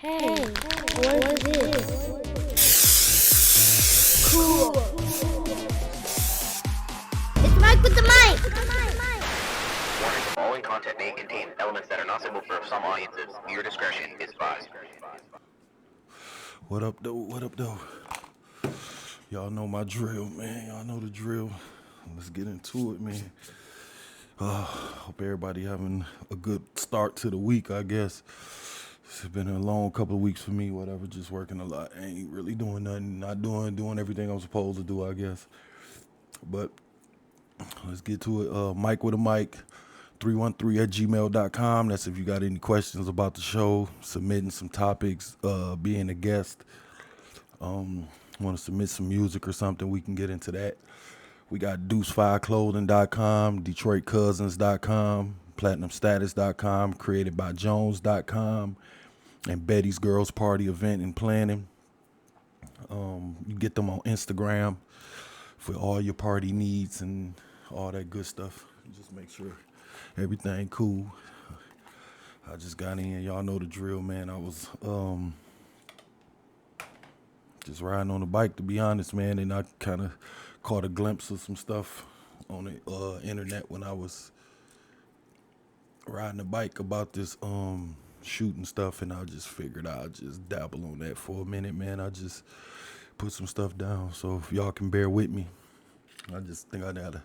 Hey, what is this? Cool. It's Mike with the mic. Warning, the following content may contain elements that are not suitable for some audiences. Your discretion is advised. What up, though? What up, though? Y'all know my drill, man. Y'all know the drill. Let's get into it, man. Hope everybody having a good start to the week, I guess. It's been a long couple of weeks for me, whatever, just working a lot. Ain't really doing nothing, not doing everything I'm supposed to do, I guess. But let's get to it. Mike with a mic, 313@gmail.com. That's if you got any questions about the show, submitting some topics, being a guest. Want to submit some music or something, we can get into that. We got Deuce5clothing.com, DetroitCousins.com, PlatinumStatus.com, CreatedByJones.com, and Betty's Girls Party Event and Planning. You get them on Instagram for all your party needs and all that good stuff. Just make sure everything cool. I just got in. Y'all know the drill, man. I was just riding on the bike, to be honest, man, and I kind of caught a glimpse of some stuff on the internet when I was riding the bike about this shooting stuff, and I just figured I'd just dabble on that for a minute, man. I just put some stuff down, so if y'all can bear with me, I just think I gotta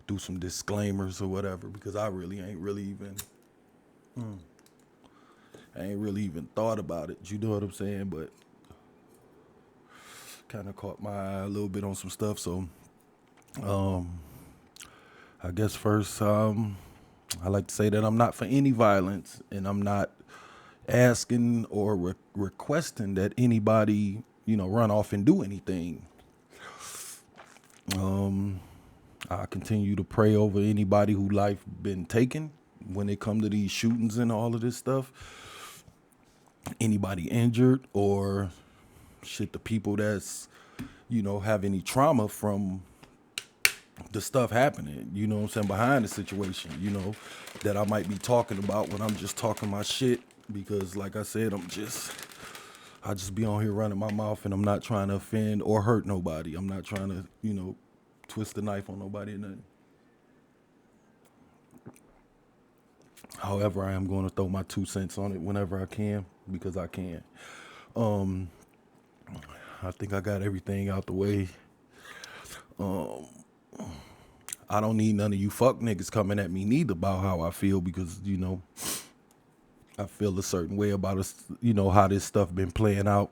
do some disclaimers or whatever, because I ain't really even thought about it, you know what I'm saying, but kind of caught my eye a little bit on some stuff, so I guess first, I like to say that I'm not for any violence, and I'm not asking or requesting that anybody, run off and do anything. I continue to pray over anybody who life been taken when it come to these shootings and all of this stuff. Anybody injured or the people that's, have any trauma from the stuff happening, you know what I'm saying, behind the situation, that I might be talking about when I'm just talking my shit, because like I said, I just be on here running my mouth, and I'm not trying to offend or hurt nobody. I'm not trying to, twist the knife on nobody or nothing. However, I am going to throw my 2 cents on it whenever I can, because I can. I think I got everything out the way. I don't need none of you fuck niggas coming at me neither about how I feel, because, I feel a certain way about us, how this stuff been playing out.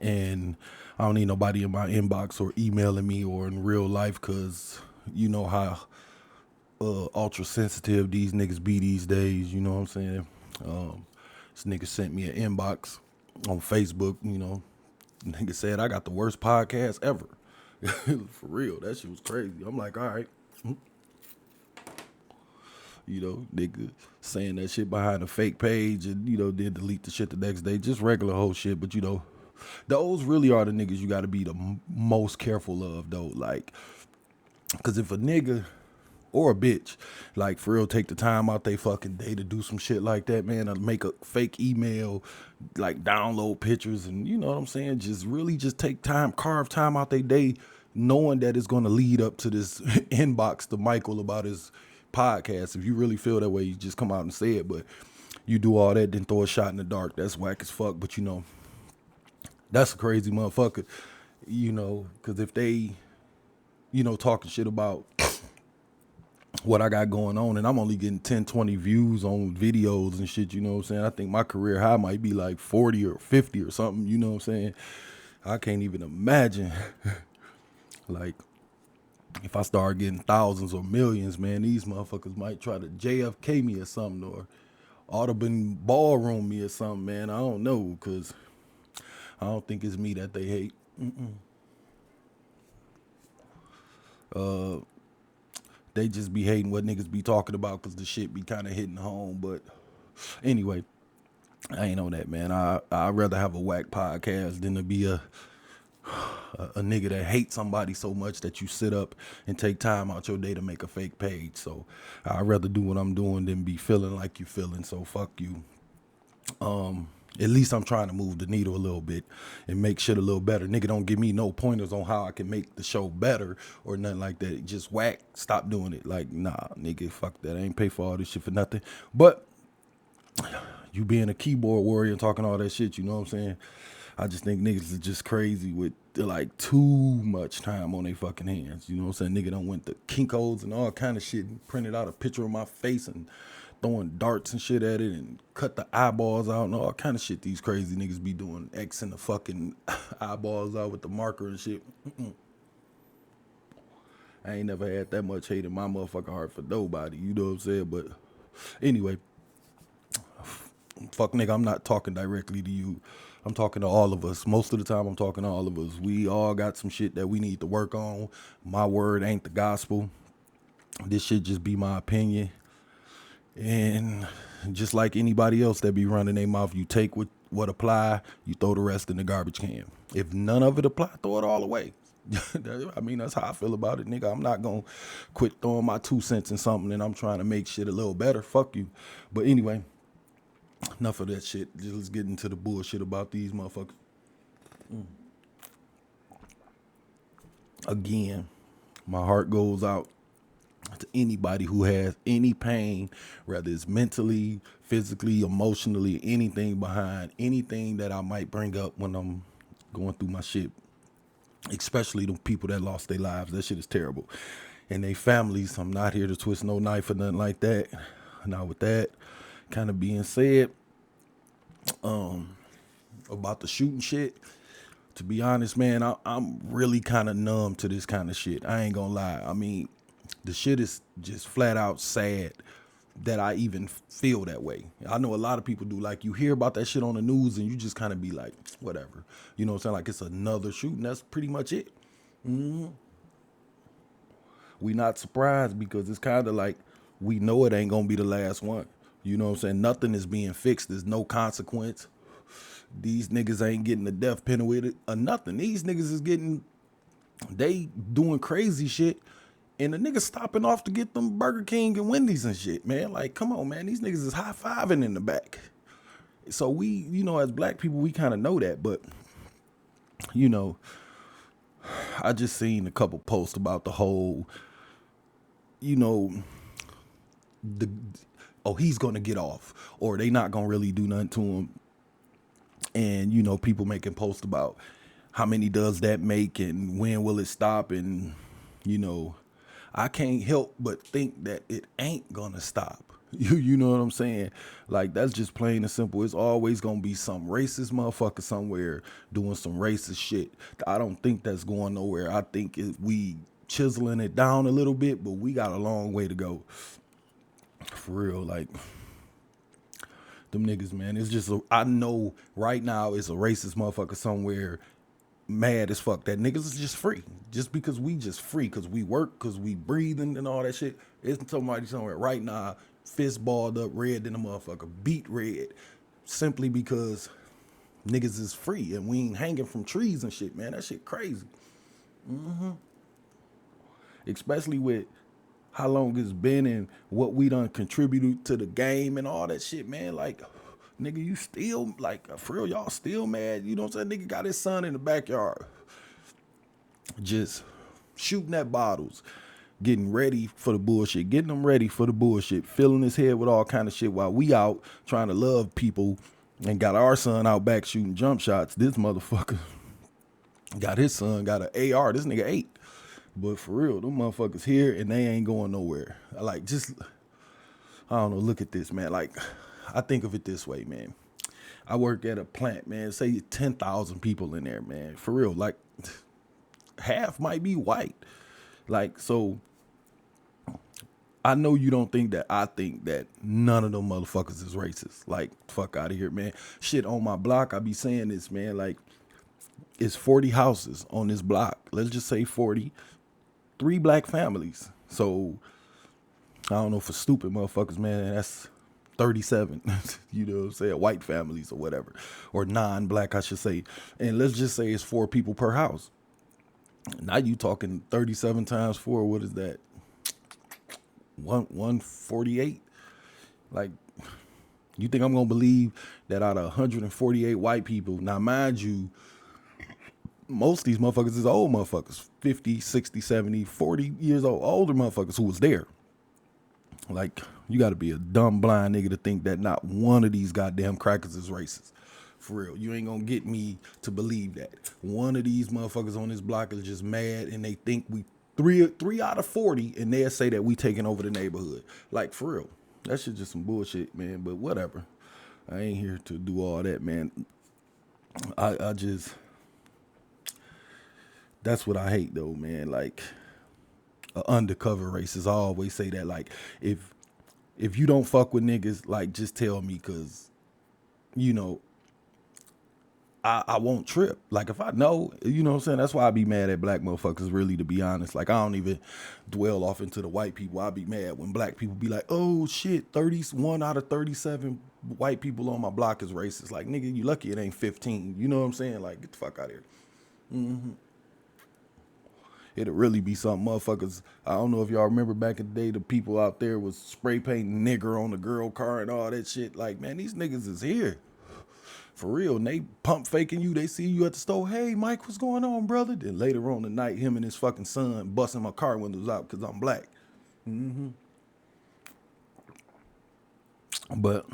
And I don't need nobody in my inbox or emailing me or in real life, because you know how ultra sensitive these niggas be these days, you know what I'm saying? This nigga sent me an inbox on Facebook, nigga said I got the worst podcast ever. For real, that shit was crazy. I'm like, all right. Nigga saying that shit behind a fake page and, then delete the shit the next day. Just regular whole shit. But, those really are the niggas you got to be the most careful of, though. Like, because if a nigga or a bitch, like, for real, take the time out they fucking day to do some shit like that, man, or make a fake email, like, download pictures and, you know what I'm saying, just take time, carve time out they day, knowing that it's going to lead up to this inbox to Michael about his podcast. If you really feel that way, you just come out and say it, but you do all that, then throw a shot in the dark. That's whack as fuck, but, that's a crazy motherfucker, because if they, talking shit about what I got going on, and I'm only getting 10, 20 views on videos and shit, you know what I'm saying? I think my career high might be like 40 or 50 or something, you know what I'm saying? I can't even imagine, like, if I start getting thousands or millions, man, these motherfuckers might try to JFK me or something, or Audubon ballroom me or something, man. I don't know, because I don't think it's me that they hate. They just be hating what niggas be talking about, because the shit be kind of hitting home. But anyway, I ain't on that, man. I'd rather have a whack podcast than to be a nigga that hates somebody so much that you sit up and take time out your day to make a fake page. So I'd rather do what I'm doing than be feeling like you feeling. So fuck you. At least I'm trying to move the needle a little bit and make shit a little better. Nigga, don't give me no pointers on how I can make the show better or nothing like that. Just whack, stop doing it. Like, nah, nigga, fuck that. I ain't pay for all this shit for nothing. But you being a keyboard warrior and talking all that shit, you know what I'm saying? I just think niggas is just crazy with like too much time on their fucking hands. You know what I'm saying? Nigga done went to Kinko's and all kind of shit and printed out a picture of my face and throwing darts and shit at it and cut the eyeballs out and all kind of shit these crazy niggas be doing. Xing the fucking eyeballs out with the marker and shit. I ain't never had that much hate in my motherfucking heart for nobody. You know what I'm saying? But anyway, fuck nigga, I'm not talking directly to you. I'm talking to all of us. Most of the time I'm talking to all of us. We all got some shit that we need to work on. My word ain't the gospel. This shit just be my opinion. And just like anybody else that be running their mouth, you take what apply, you throw the rest in the garbage can. If none of it apply, throw it all away. I mean, that's how I feel about it, nigga. I'm not going to quit throwing my 2 cents in something and I'm trying to make shit a little better. Fuck you. But anyway, enough of that shit. Just let's get into the bullshit about these motherfuckers. Again, my heart goes out to anybody who has any pain, whether it's mentally, physically, emotionally, anything behind anything that I might bring up when I'm going through my shit. Especially the people that lost their lives. That shit is terrible. And they families. I'm not here to twist no knife or nothing like that. Now with that kind of being said, about the shooting shit, to be honest, man, I'm really kind of numb to this kind of shit. I ain't gonna lie. I mean, the shit is just flat out sad that I even feel that way. I know a lot of people do. Like, you hear about that shit on the news and you just kind of be like, whatever. You know what I'm saying? Like, it's another shooting. That's pretty much it. We not surprised because it's kind of like we know it ain't gonna be the last one. You know what I'm saying? Nothing is being fixed. There's no consequence. These niggas ain't getting the death penalty with it or nothing. These niggas is getting, they doing crazy shit. And the niggas stopping off to get them Burger King and Wendy's and shit, man. Like, come on, man. These niggas is high-fiving in the back. So we, you know, as black people, we kind of know that. But, you know, I just seen a couple posts about the whole, you know, he's going to get off. Or they not going to really do nothing to him. And, you know, people making posts about how many does that make and when will it stop and, you know, I can't help but think that it ain't gonna stop. You know what I'm saying? Like, that's just plain and simple. It's always gonna be some racist motherfucker somewhere doing some racist shit. I don't think that's going nowhere. I think we chiseling it down a little bit, but we got a long way to go. For real, like, them niggas, man. It's just, I know right now it's a racist motherfucker somewhere mad as fuck that niggas is just free. Just because we just free, because we work, because we breathing and all that shit. It's somebody somewhere right now, fist balled up red than a motherfucker, beat red, simply because niggas is free and we ain't hanging from trees and shit, man. That shit crazy. Especially with how long it's been and what we done contributed to the game and all that shit, man. Like, nigga, you still, like, for real, y'all still mad? You know what I'm saying? Nigga got his son in the backyard just shooting at bottles, getting ready for the bullshit, getting them ready for the bullshit, filling his head with all kind of shit while we out trying to love people and got our son out back shooting jump shots. This motherfucker got his son, got an AR. This nigga 8. But for real, them motherfuckers here and they ain't going nowhere. Like, just, I don't know, look at this, man. Like, I think of it this way, man. I work at a plant, man. Say 10,000 people in there, man. For real, like, half might be white. Like, so I know you don't think that I think that none of them motherfuckers is racist. Like, fuck out of here, man. Shit, on my block, I be saying this, man. Like, it's 40 houses on this block. Let's just say 40. 3 black families. So, I don't know, for stupid motherfuckers, man, that's 37. You know what I'm saying? White families or whatever. Or non-black, I should say. And let's just say it's 4 people per house. Now you talking 37 times 4, what is that? 148? Like, You think I'm gonna believe that out of 148 white people, now mind you, most of these motherfuckers is old motherfuckers, 50, 60, 70, 40 years old, older motherfuckers who was there. Like, you gotta be a dumb blind nigga to think that not one of these goddamn crackers is racist. For real, you ain't gonna get me to believe that. One of these motherfuckers on this block is just mad and they think we three out of 40 and they'll say that we taking over the neighborhood. Like, for real, that shit just some bullshit, man, but whatever. I ain't here to do all that, man. I just, that's what I hate though, man. Like, undercover racists, I always say that, like, if you don't fuck with niggas, like, just tell me, cause you know I won't trip. Like, if I know, you know what I'm saying? That's why I be mad at black motherfuckers, really, to be honest. Like, I don't even dwell off into the white people. I be mad when black people be like, oh shit, 31 out of 37 white people on my block is racist. Like, nigga, you lucky it ain't 15. You know what I'm saying? Like, get the fuck out of here. It'll really be something, motherfuckers. I don't know if y'all remember back in the day, the people out there was spray painting nigger on the girl car and all that shit. Like, man, these niggas is here. For real, and they pump faking you. They see you at the store. Hey, Mike, what's going on, brother? Then later on the night, him and his fucking son busting my car windows out because I'm black. But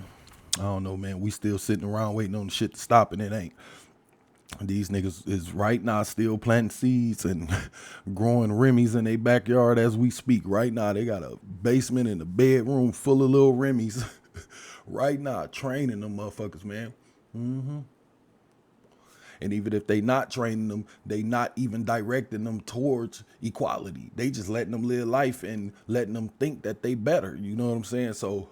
I don't know, man. We still sitting around waiting on the shit to stop, and it ain't. These niggas is right now still planting seeds and growing Remy's in their backyard as we speak. Right now, they got a basement and a bedroom full of little Remy's. Right now, training them motherfuckers, man. And even if they not training them, they not even directing them towards equality. They just letting them live life and letting them think that they better. You know what I'm saying? So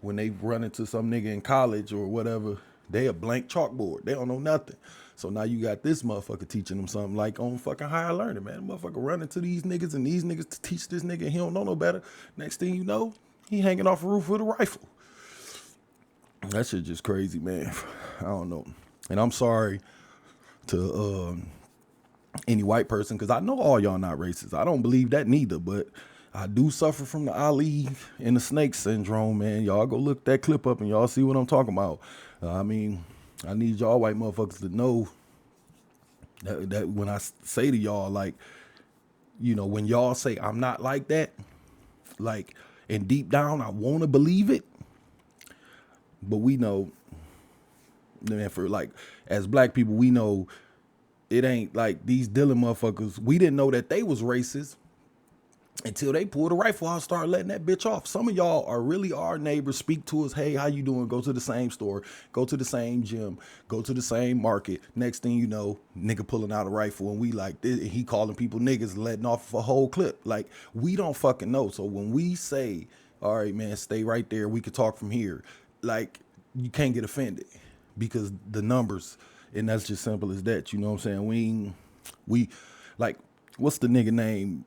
when they run into some nigga in college or whatever, they a blank chalkboard. They don't know nothing. So now you got this motherfucker teaching them something like on fucking higher learning, man. The motherfucker running to these niggas and these niggas to teach this nigga and he don't know no better. Next thing you know, he hanging off a roof with a rifle. That shit just crazy, man. I don't know. And I'm sorry to any white person, because I know all y'all not racist. I don't believe that neither, but I do suffer from the Ali and the snake syndrome, man. Y'all go look that clip up and y'all see what I'm talking about. I mean, I need y'all white motherfuckers to know that when I say to y'all, like, you know, when y'all say I'm not like that, like, and deep down I want to believe it, but we know, man, for like, as black people, we know it ain't like these Dylan motherfuckers. We didn't know that they was racist until they pulled a rifle out and started letting that bitch off. Some of y'all are really our neighbors, speak to us. Hey, how you doing? Go to the same store, go to the same gym, go to the same market. Next thing you know, nigga pulling out a rifle and we like this, and he calling people niggas, letting off a whole clip. Like, we don't fucking know. So when we say, all right, man, stay right there, we could talk from here, like, you can't get offended because the numbers, and that's just simple as that. You know what I'm saying? We like, what's the nigga name?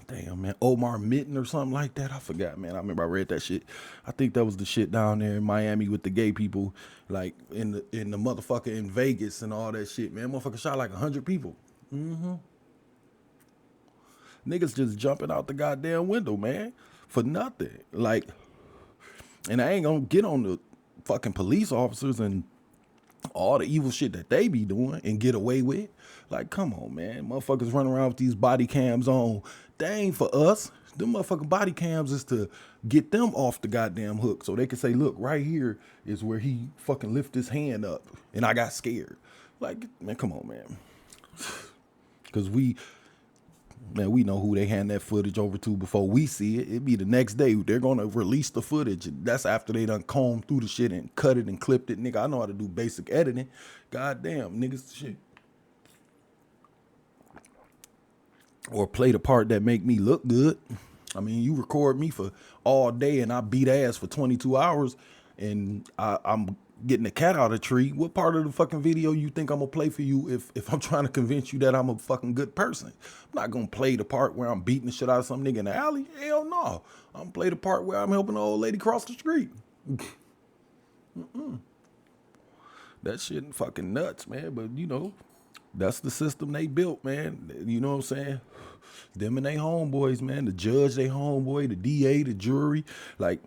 Damn, man, Omar Mitten or something like that. I forgot, man. I remember I read that shit. I think that was the shit down there in Miami with the gay people, like in the motherfucker in Vegas and all that shit, man. Motherfucker shot like 100 people. Niggas just jumping out the goddamn window, man, for nothing. Like, and I ain't gonna get on the fucking police officers and all the evil shit that they be doing and get away with. Like, come on, man. Motherfuckers running around with these body cams on. They ain't for us. Them motherfucking body cams is to get them off the goddamn hook so they can say, look, right here is where he fucking lift his hand up and I got scared. Like, man, come on, man. Because we know who they hand that footage over to before we see it. It be the next day. They're going to release the footage. That's after they done combed through the shit and cut it and clipped it. Nigga, I know how to do basic editing. Goddamn, niggas, shit. Or play the part that make me look good. I mean, you record me for all day and I beat ass for 22 hours and I'm getting a cat out of the tree. What part of the fucking video you think I'm gonna play for you if I'm trying to convince you that I'm a fucking good person? I'm not gonna play the part where I'm beating the shit out of some nigga in the alley. Hell no. I'm gonna play the part where I'm helping an old lady cross the street. That shit fucking nuts, man. But you know, that's the system they built, man. You know what I'm saying? Them and they homeboys, man. The judge, they homeboy, the DA, the jury. Like,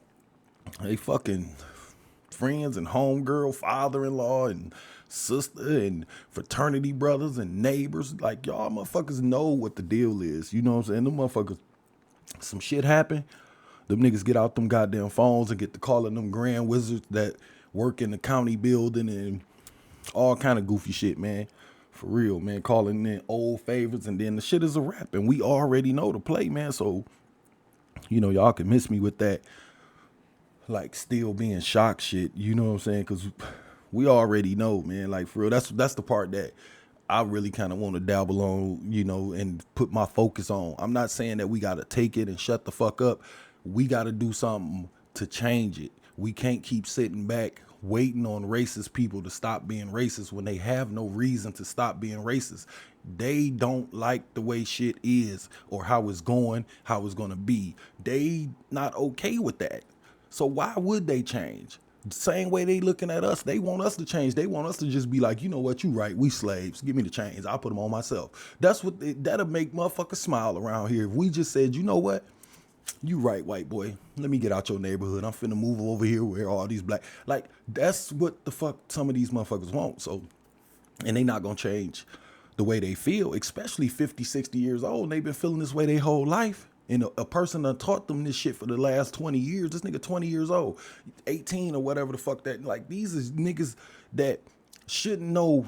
They fucking friends and homegirl, father-in-law and sister and fraternity brothers and neighbors. Like, y'all motherfuckers know what the deal is. You know what I'm saying? Them motherfuckers, some shit happen. Them niggas get out them goddamn phones and get to calling them grand wizards that work in the county building and all kind of goofy shit, man. For real, man. Calling in old favorites, and then the shit is a wrap. And we already know the play, man. So, you know, y'all can miss me with that, like, still being shocked shit. You know what I'm saying? Because we already know, man. Like, for real, that's the part that I really kind of want to dabble on, you know, and put my focus on. I'm not saying that we got to take it and shut the fuck up. We got to do something to change it. We can't keep sitting back waiting on racist people to stop being racist when they have no reason to stop being racist. They don't like the way shit is or how it's going to be. They not okay with that. So why would they change? The same way they looking at us, they want us to change. They want us to just be like, you know what, you right, we slaves. Give me the chains. I'll put them on myself. That'll make motherfuckers smile around here. If we just said, you know what, you right, white boy. Let me get out your neighborhood. I'm finna move over here where all these black, like, that's what the fuck some of these motherfuckers want. So, and they not gonna change the way they feel, especially 50, 60 years old. And they've been feeling this way their whole life. And a person done taught them this shit for the last 20 years. This nigga 20 years old, 18 or whatever the fuck that, like, these is niggas that shouldn't know.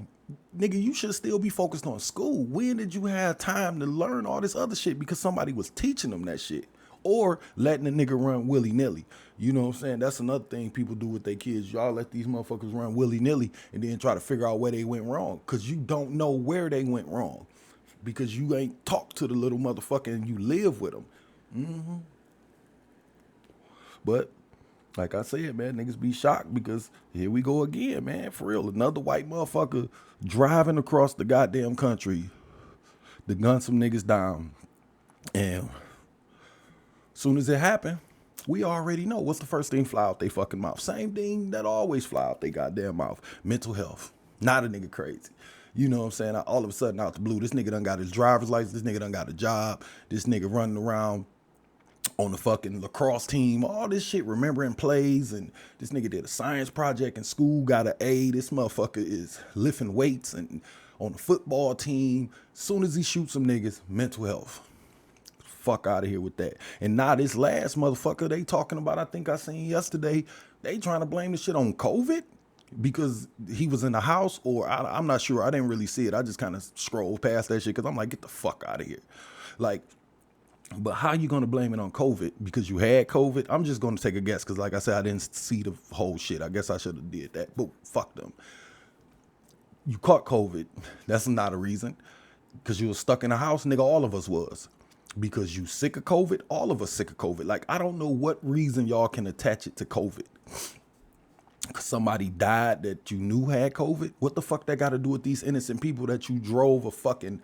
Nigga, you should still be focused on school. When did you have time to learn all this other shit because somebody was teaching them that shit? Or letting a nigga run willy-nilly. You know what I'm saying? That's another thing people do with their kids. Y'all let these motherfuckers run willy-nilly and then try to figure out where they went wrong. Because you don't know where they went wrong. Because you ain't talked to the little motherfucker and you live with them. But, like I said, man, niggas be shocked because here we go again, man. For real, another white motherfucker driving across the goddamn country to gun some niggas down. And soon as it happened, we already know what's the first thing fly out they fucking mouth. Same thing that always fly out they goddamn mouth. Mental health. Not a nigga crazy. You know what I'm saying? All of a sudden, out the blue, this nigga done got his driver's license. This nigga done got a job. This nigga running around on the fucking lacrosse team. All this shit, remembering plays. And this nigga did a science project in school, got an A. This motherfucker is lifting weights and on the football team. Soon as he shoots some niggas, mental health. Fuck out of here with that. And now this last motherfucker they talking about, I think I seen yesterday, they trying to blame the shit on COVID because he was in the house, or I'm not sure. I didn't really see it. I just kind of scrolled past that shit because I'm like, get the fuck out of here. Like, but how you going to blame it on COVID? Because you had COVID? I'm just going to take a guess because, like I said, I didn't see the whole shit. I guess I should have did that, but fuck them. You caught COVID. That's not a reason. Because you were stuck in the house, nigga, all of us was. Because you sick of COVID, all of us sick of COVID. Like, I don't know what reason y'all can attach it to COVID. Somebody died that you knew had COVID. What the fuck that got to do with these innocent people that you drove a fucking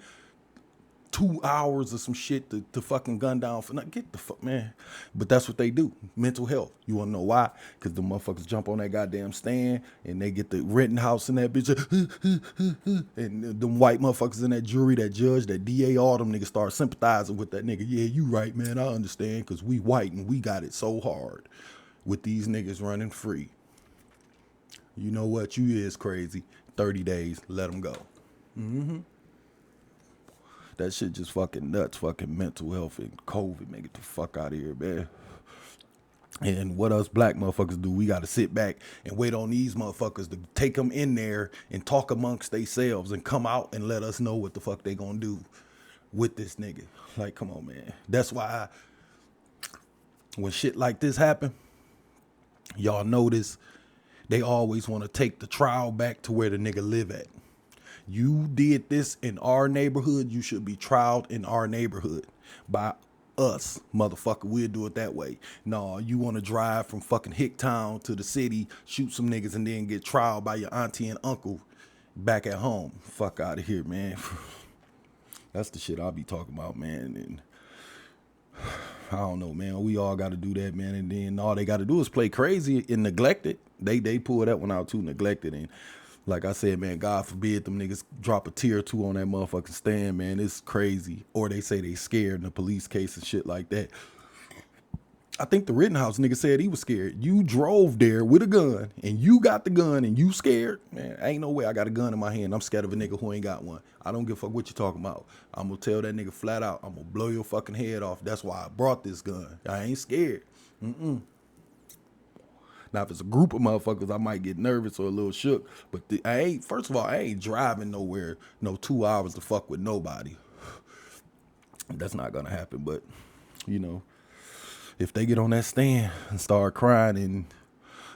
2 hours or some shit to fucking gun down for? Not get the fuck, man. But that's what they do. Mental health. You want to know why? Because the motherfuckers jump on that goddamn stand and they get the renting house in that bitch. And them white motherfuckers in that jury, that judge, that DA, all them niggas start sympathizing with that nigga. Yeah, you right, man. I understand because we white and we got it so hard with these niggas running free. You know what? You is crazy. 30 days. Let them go. That shit just fucking nuts. Fucking mental health and COVID. Man, get the fuck out of here, man. And what us black motherfuckers do, we got to sit back and wait on these motherfuckers to take them in there and talk amongst themselves and come out and let us know what the fuck they gonna do with this nigga. Like, come on, man. That's why when shit like this happen, y'all notice they always want to take the trial back to where the nigga live at. You did this in our neighborhood, you should be trialed in our neighborhood by us, motherfucker. We'll do it that way. No, you want to drive from fucking Hicktown to the city, shoot some niggas, and then get trialed by your auntie and uncle back at home. Fuck out of here, man. That's the shit I'll be talking about, man. And I don't know, man. We all got to do that, man. And then all they got to do is play crazy and neglect it. They pull that one out too, neglected. And like I said, man, God forbid them niggas drop a tear or two on that motherfucking stand, man. It's crazy. Or they say they scared in a police case and shit like that. I think the Rittenhouse nigga said he was scared. You drove there with a gun and you got the gun and you scared? Man, ain't no way I got a gun in my hand. I'm scared of a nigga who ain't got one. I don't give a fuck what you talking about. I'm gonna tell that nigga flat out, I'm gonna blow your fucking head off. That's why I brought this gun. I ain't scared. Now, if it's a group of motherfuckers, I might get nervous or a little shook. But first of all, I ain't driving nowhere no 2 hours to fuck with nobody. That's not gonna happen. But, you know, if they get on that stand and start crying and,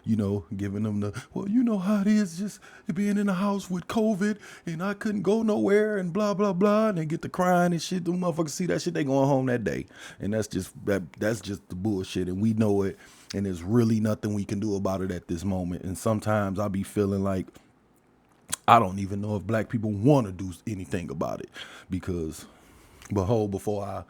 you know, giving them the, well, you know how it is just being in the house with COVID and I couldn't go nowhere and blah, blah, blah. And they get to crying and shit. Them motherfuckers see that shit, they going home that day. And that's just the bullshit. And we know it. And there's really nothing we can do about it at this moment. And sometimes I be feeling like I don't even know if black people want to do anything about it. Because, behold, before I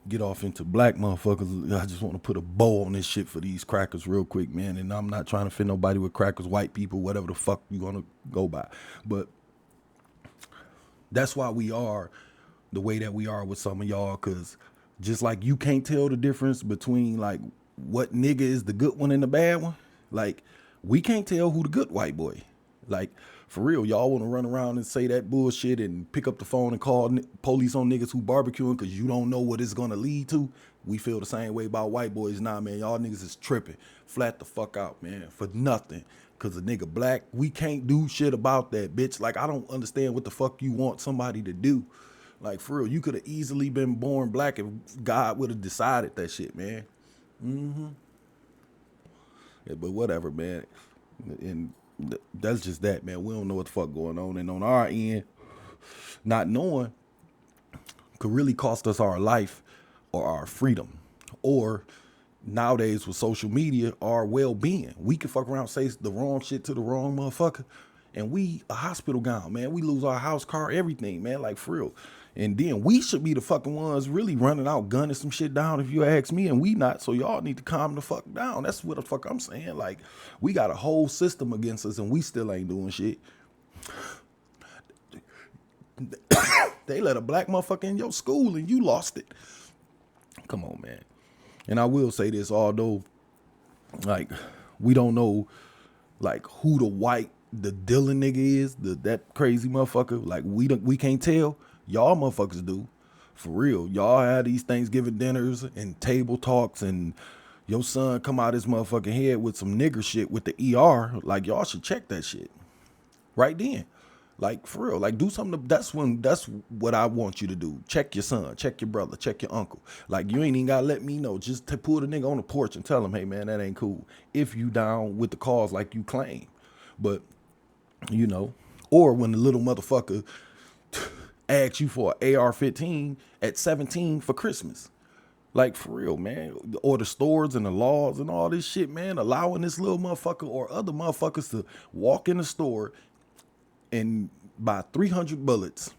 get off into black motherfuckers, I just want to put a bow on this shit for these crackers real quick, man. And I'm not trying to offend nobody with crackers, white people, whatever the fuck you want to go by. But that's why we are the way that we are with some of y'all, because just like you can't tell the difference between like what nigga is the good one and the bad one, like we can't tell who the good white boy. Like, for real, y'all want to run around and say that bullshit and pick up the phone and call police on niggas who barbecuing because you don't know what it's going to lead to? We feel the same way about white boys. Nah, man, y'all niggas is tripping. Flat the fuck out, man, for nothing. Because a nigga black, we can't do shit about that, bitch. Like, I don't understand what the fuck you want somebody to do. Like, for real, you could have easily been born black if God would have decided that shit, man. Yeah, but whatever, man. And that's just that, man. We don't know what the fuck going on. And on our end, not knowing could really cost us our life or our freedom. Or nowadays with social media, our well-being. We can fuck around, say the wrong shit to the wrong motherfucker, and we a hospital gown, man. We lose our house, car, everything, man. Like, for real. And then we should be the fucking ones really running out, gunning some shit down, if you ask me, and we not. So y'all need to calm the fuck down. That's what the fuck I'm saying. Like, we got a whole system against us and we still ain't doing shit. They let a black motherfucker in your school and you lost it. Come on, man. And I will say this, although, like, we don't know, like, who the Dylan nigga is, that crazy motherfucker. Like, we can't tell. Y'all motherfuckers do. For real. Y'all have these Thanksgiving dinners and table talks and your son come out his motherfucking head with some nigger shit with the ER. Like, y'all should check that shit right then. Like, for real. Like, do something. That's what I want you to do. Check your son, check your brother, check your uncle. Like, you ain't even gotta let me know. Just to pull the nigga on the porch and tell him, hey, man, that ain't cool. If you down with the cause like you claim. But, you know, or when the little motherfucker ask you for an AR-15 at 17 for Christmas. Like, for real, man. Or the stores and the laws and all this shit, man, allowing this little motherfucker or other motherfuckers to walk in the store and buy 300 bullets,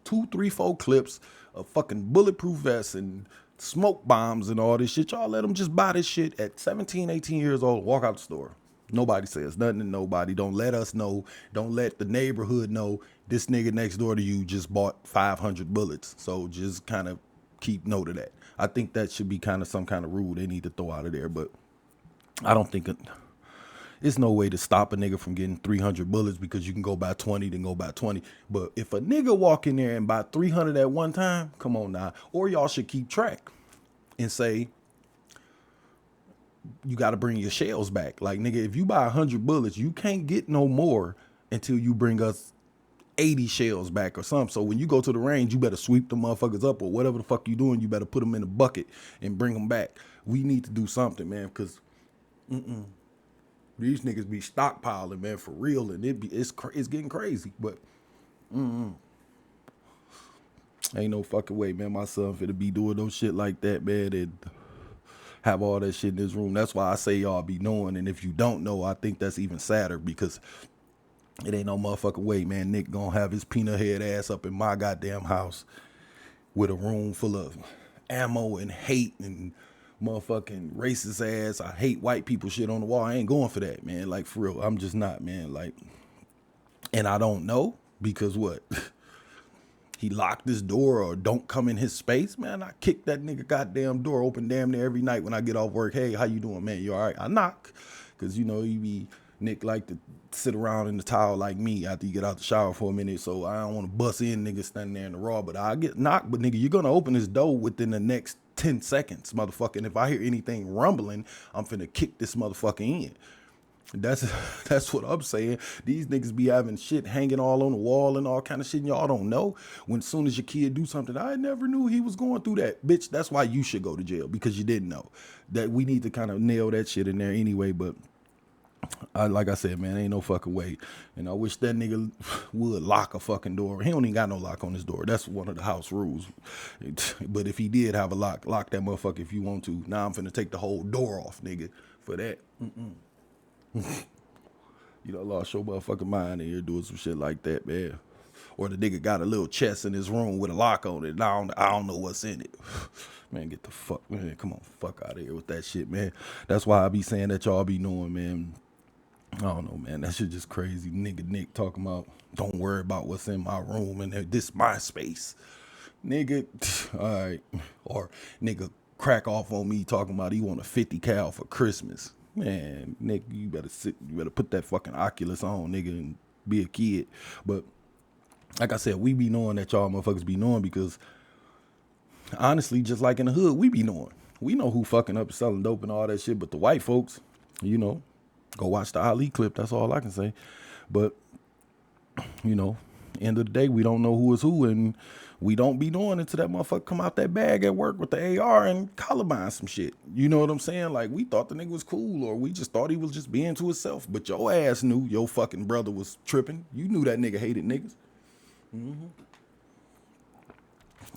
2, 3, 4 clips, a fucking bulletproof vest and smoke bombs and all this shit. Y'all let them just buy this shit at 17, 18 years old, walk out the store. Nobody says nothing to nobody. Don't let us know. Don't let the neighborhood know this nigga next door to you just bought 500 bullets. So just kind of keep note of that. I think that should be kind of some kind of rule they need to throw out of there. But I don't think it's no way to stop a nigga from getting 300 bullets because you can go buy 20, then go buy 20. But if a nigga walk in there and buy 300 at one time, come on now. Or y'all should keep track and say, you got to bring your shells back. Like, nigga, if you buy 100 bullets, you can't get no more until you bring us 80 shells back or something. So when you go to the range, you better sweep the motherfuckers up or whatever the fuck you doing. You better put them in a bucket and bring them back. We need to do something, man, because these niggas be stockpiling, man, for real, and it's getting crazy. But ain't no fucking way, man. My son finna be doing no shit like that, man, and have all that shit in this room. That's why I say y'all be knowing. And if you don't know, I think that's even sadder because it ain't no motherfucking way, man. Nick gonna have his peanut head ass up in my goddamn house with a room full of ammo and hate and motherfucking racist ass. I hate white people shit on the wall. I ain't going for that, man. Like, for real. I'm just not, man. Like, and I don't know because what? he locked his door or don't come in his space, man, I kick that nigga goddamn door open damn near every night when I get off work. Hey, how you doing, man? You all right? I knock. Because, you know, you be, Nick like to sit around in the towel like me after you get out the shower for a minute. So I don't want to bust in niggas standing there in the raw, but I get knocked. But nigga, you're going to open this door within the next 10 seconds, motherfucker. And if I hear anything rumbling, I'm finna kick this motherfucker in. That's what I'm saying. These niggas be having shit hanging all on the wall and all kind of shit, and y'all don't know. When soon as your kid do something, I never knew he was going through that. Bitch, that's why you should go to jail, because you didn't know. That we need to kind of nail that shit in there anyway, but like I said, man, ain't no fucking way. And I wish that nigga would lock a fucking door. He don't even got no lock on his door. That's one of the house rules. But if he did have a lock that motherfucker if you want to. Now I'm finna take the whole door off, nigga, for that. You know, lost your motherfucking mind in here doing some shit like that, man. Or the nigga got a little chest in his room with a lock on it. And I don't know what's in it. Man, get the fuck, man. Come on, fuck out of here with that shit, man. That's why I be saying that y'all be knowing, man. I don't know, man. That shit just crazy. Nigga Nick talking about, don't worry about what's in my room and this my space. Nigga, all right. Or nigga crack off on me talking about he want a 50 cal for Christmas. Man, Nick, you better put that fucking Oculus on, nigga, and be a kid. But like I said, we be knowing that y'all motherfuckers be knowing because honestly, just like in the hood, we be knowing. We know who fucking up selling dope and all that shit, but the white folks, you know, go watch the Ali clip. That's all I can say. But, you know, end of the day, we don't know who is who, and we don't be knowing until that motherfucker come out that bag at work with the AR and Columbine some shit. You know what I'm saying? Like, we thought the nigga was cool, or we just thought he was just being to himself. But your ass knew your fucking brother was tripping. You knew that nigga hated niggas.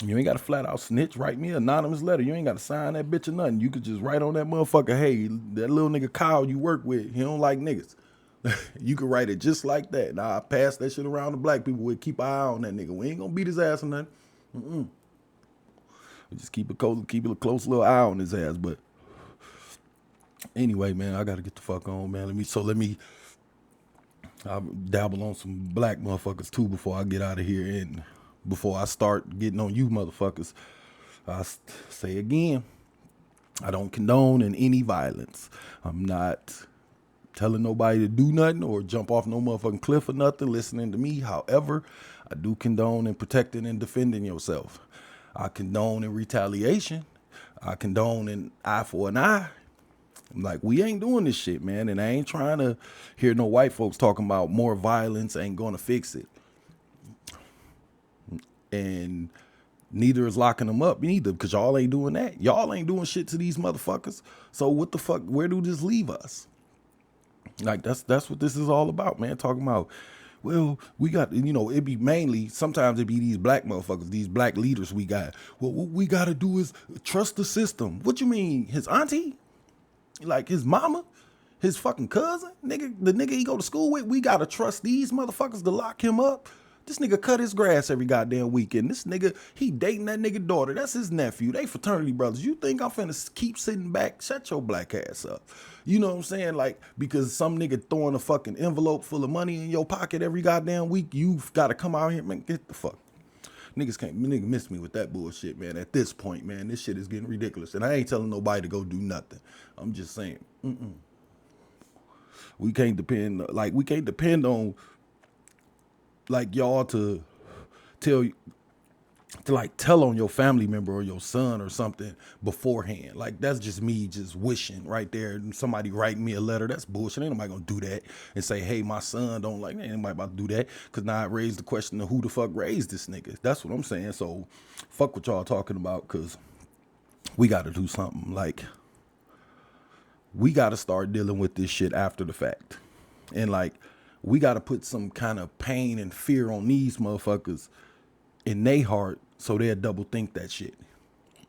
You ain't got to flat out snitch. Write me an anonymous letter. You ain't got to sign that bitch or nothing. You could just write on that motherfucker, hey, that little nigga Kyle you work with, he don't like niggas. You can write it just like that. Now, I pass that shit around to black people. We'll keep an eye on that nigga. We ain't gonna beat his ass or nothing. We just keep a close little eye on his ass. But anyway, man, I gotta get the fuck on, man. I'll dabble on some black motherfuckers too before I get out of here. And before I start getting on you motherfuckers, I say again, I don't condone in any violence. I'm not telling nobody to do nothing or jump off no motherfucking cliff or nothing, listening to me. However, I do condone in protecting and defending yourself. I condone in retaliation. I condone in eye for an eye. I'm like, we ain't doing this shit, man. And I ain't trying to hear no white folks talking about more violence ain't going to fix it. And neither is locking them up either, because y'all ain't doing that. Y'all ain't doing shit to these motherfuckers. So what the fuck, where do this leave us? Like, that's what this is all about, man. Talking about, well, we got, you know, it be mainly, sometimes it be these black motherfuckers, these black leaders we got. Well, what we got to do is trust the system. What you mean? His auntie? Like his mama? His fucking cousin? Nigga, the nigga he go to school with? We got to trust these motherfuckers to lock him up? This nigga cut his grass every goddamn weekend. This nigga, he dating that nigga daughter. That's his nephew. They fraternity brothers. You think I'm finna keep sitting back? Shut your black ass up. You know what I'm saying? Like, because some nigga throwing a fucking envelope full of money in your pocket every goddamn week, you've got to come out here, man, get the fuck. Nigga miss me with that bullshit, man. At this point, man, this shit is getting ridiculous. And I ain't telling nobody to go do nothing. I'm just saying, we can't depend on like y'all to tell on your family member or your son or something beforehand. Like, that's just me just wishing right there. And somebody writing me a letter. That's bullshit. Ain't nobody gonna do that and say, hey, my son don't like, ain't nobody about to do that. Cause now I raised the question of who the fuck raised this nigga. That's what I'm saying. So fuck what y'all talking about, cause we gotta do something. Like, we gotta start dealing with this shit after the fact. And like, we got to put some kind of pain and fear on these motherfuckers in their heart so they'll double think that shit.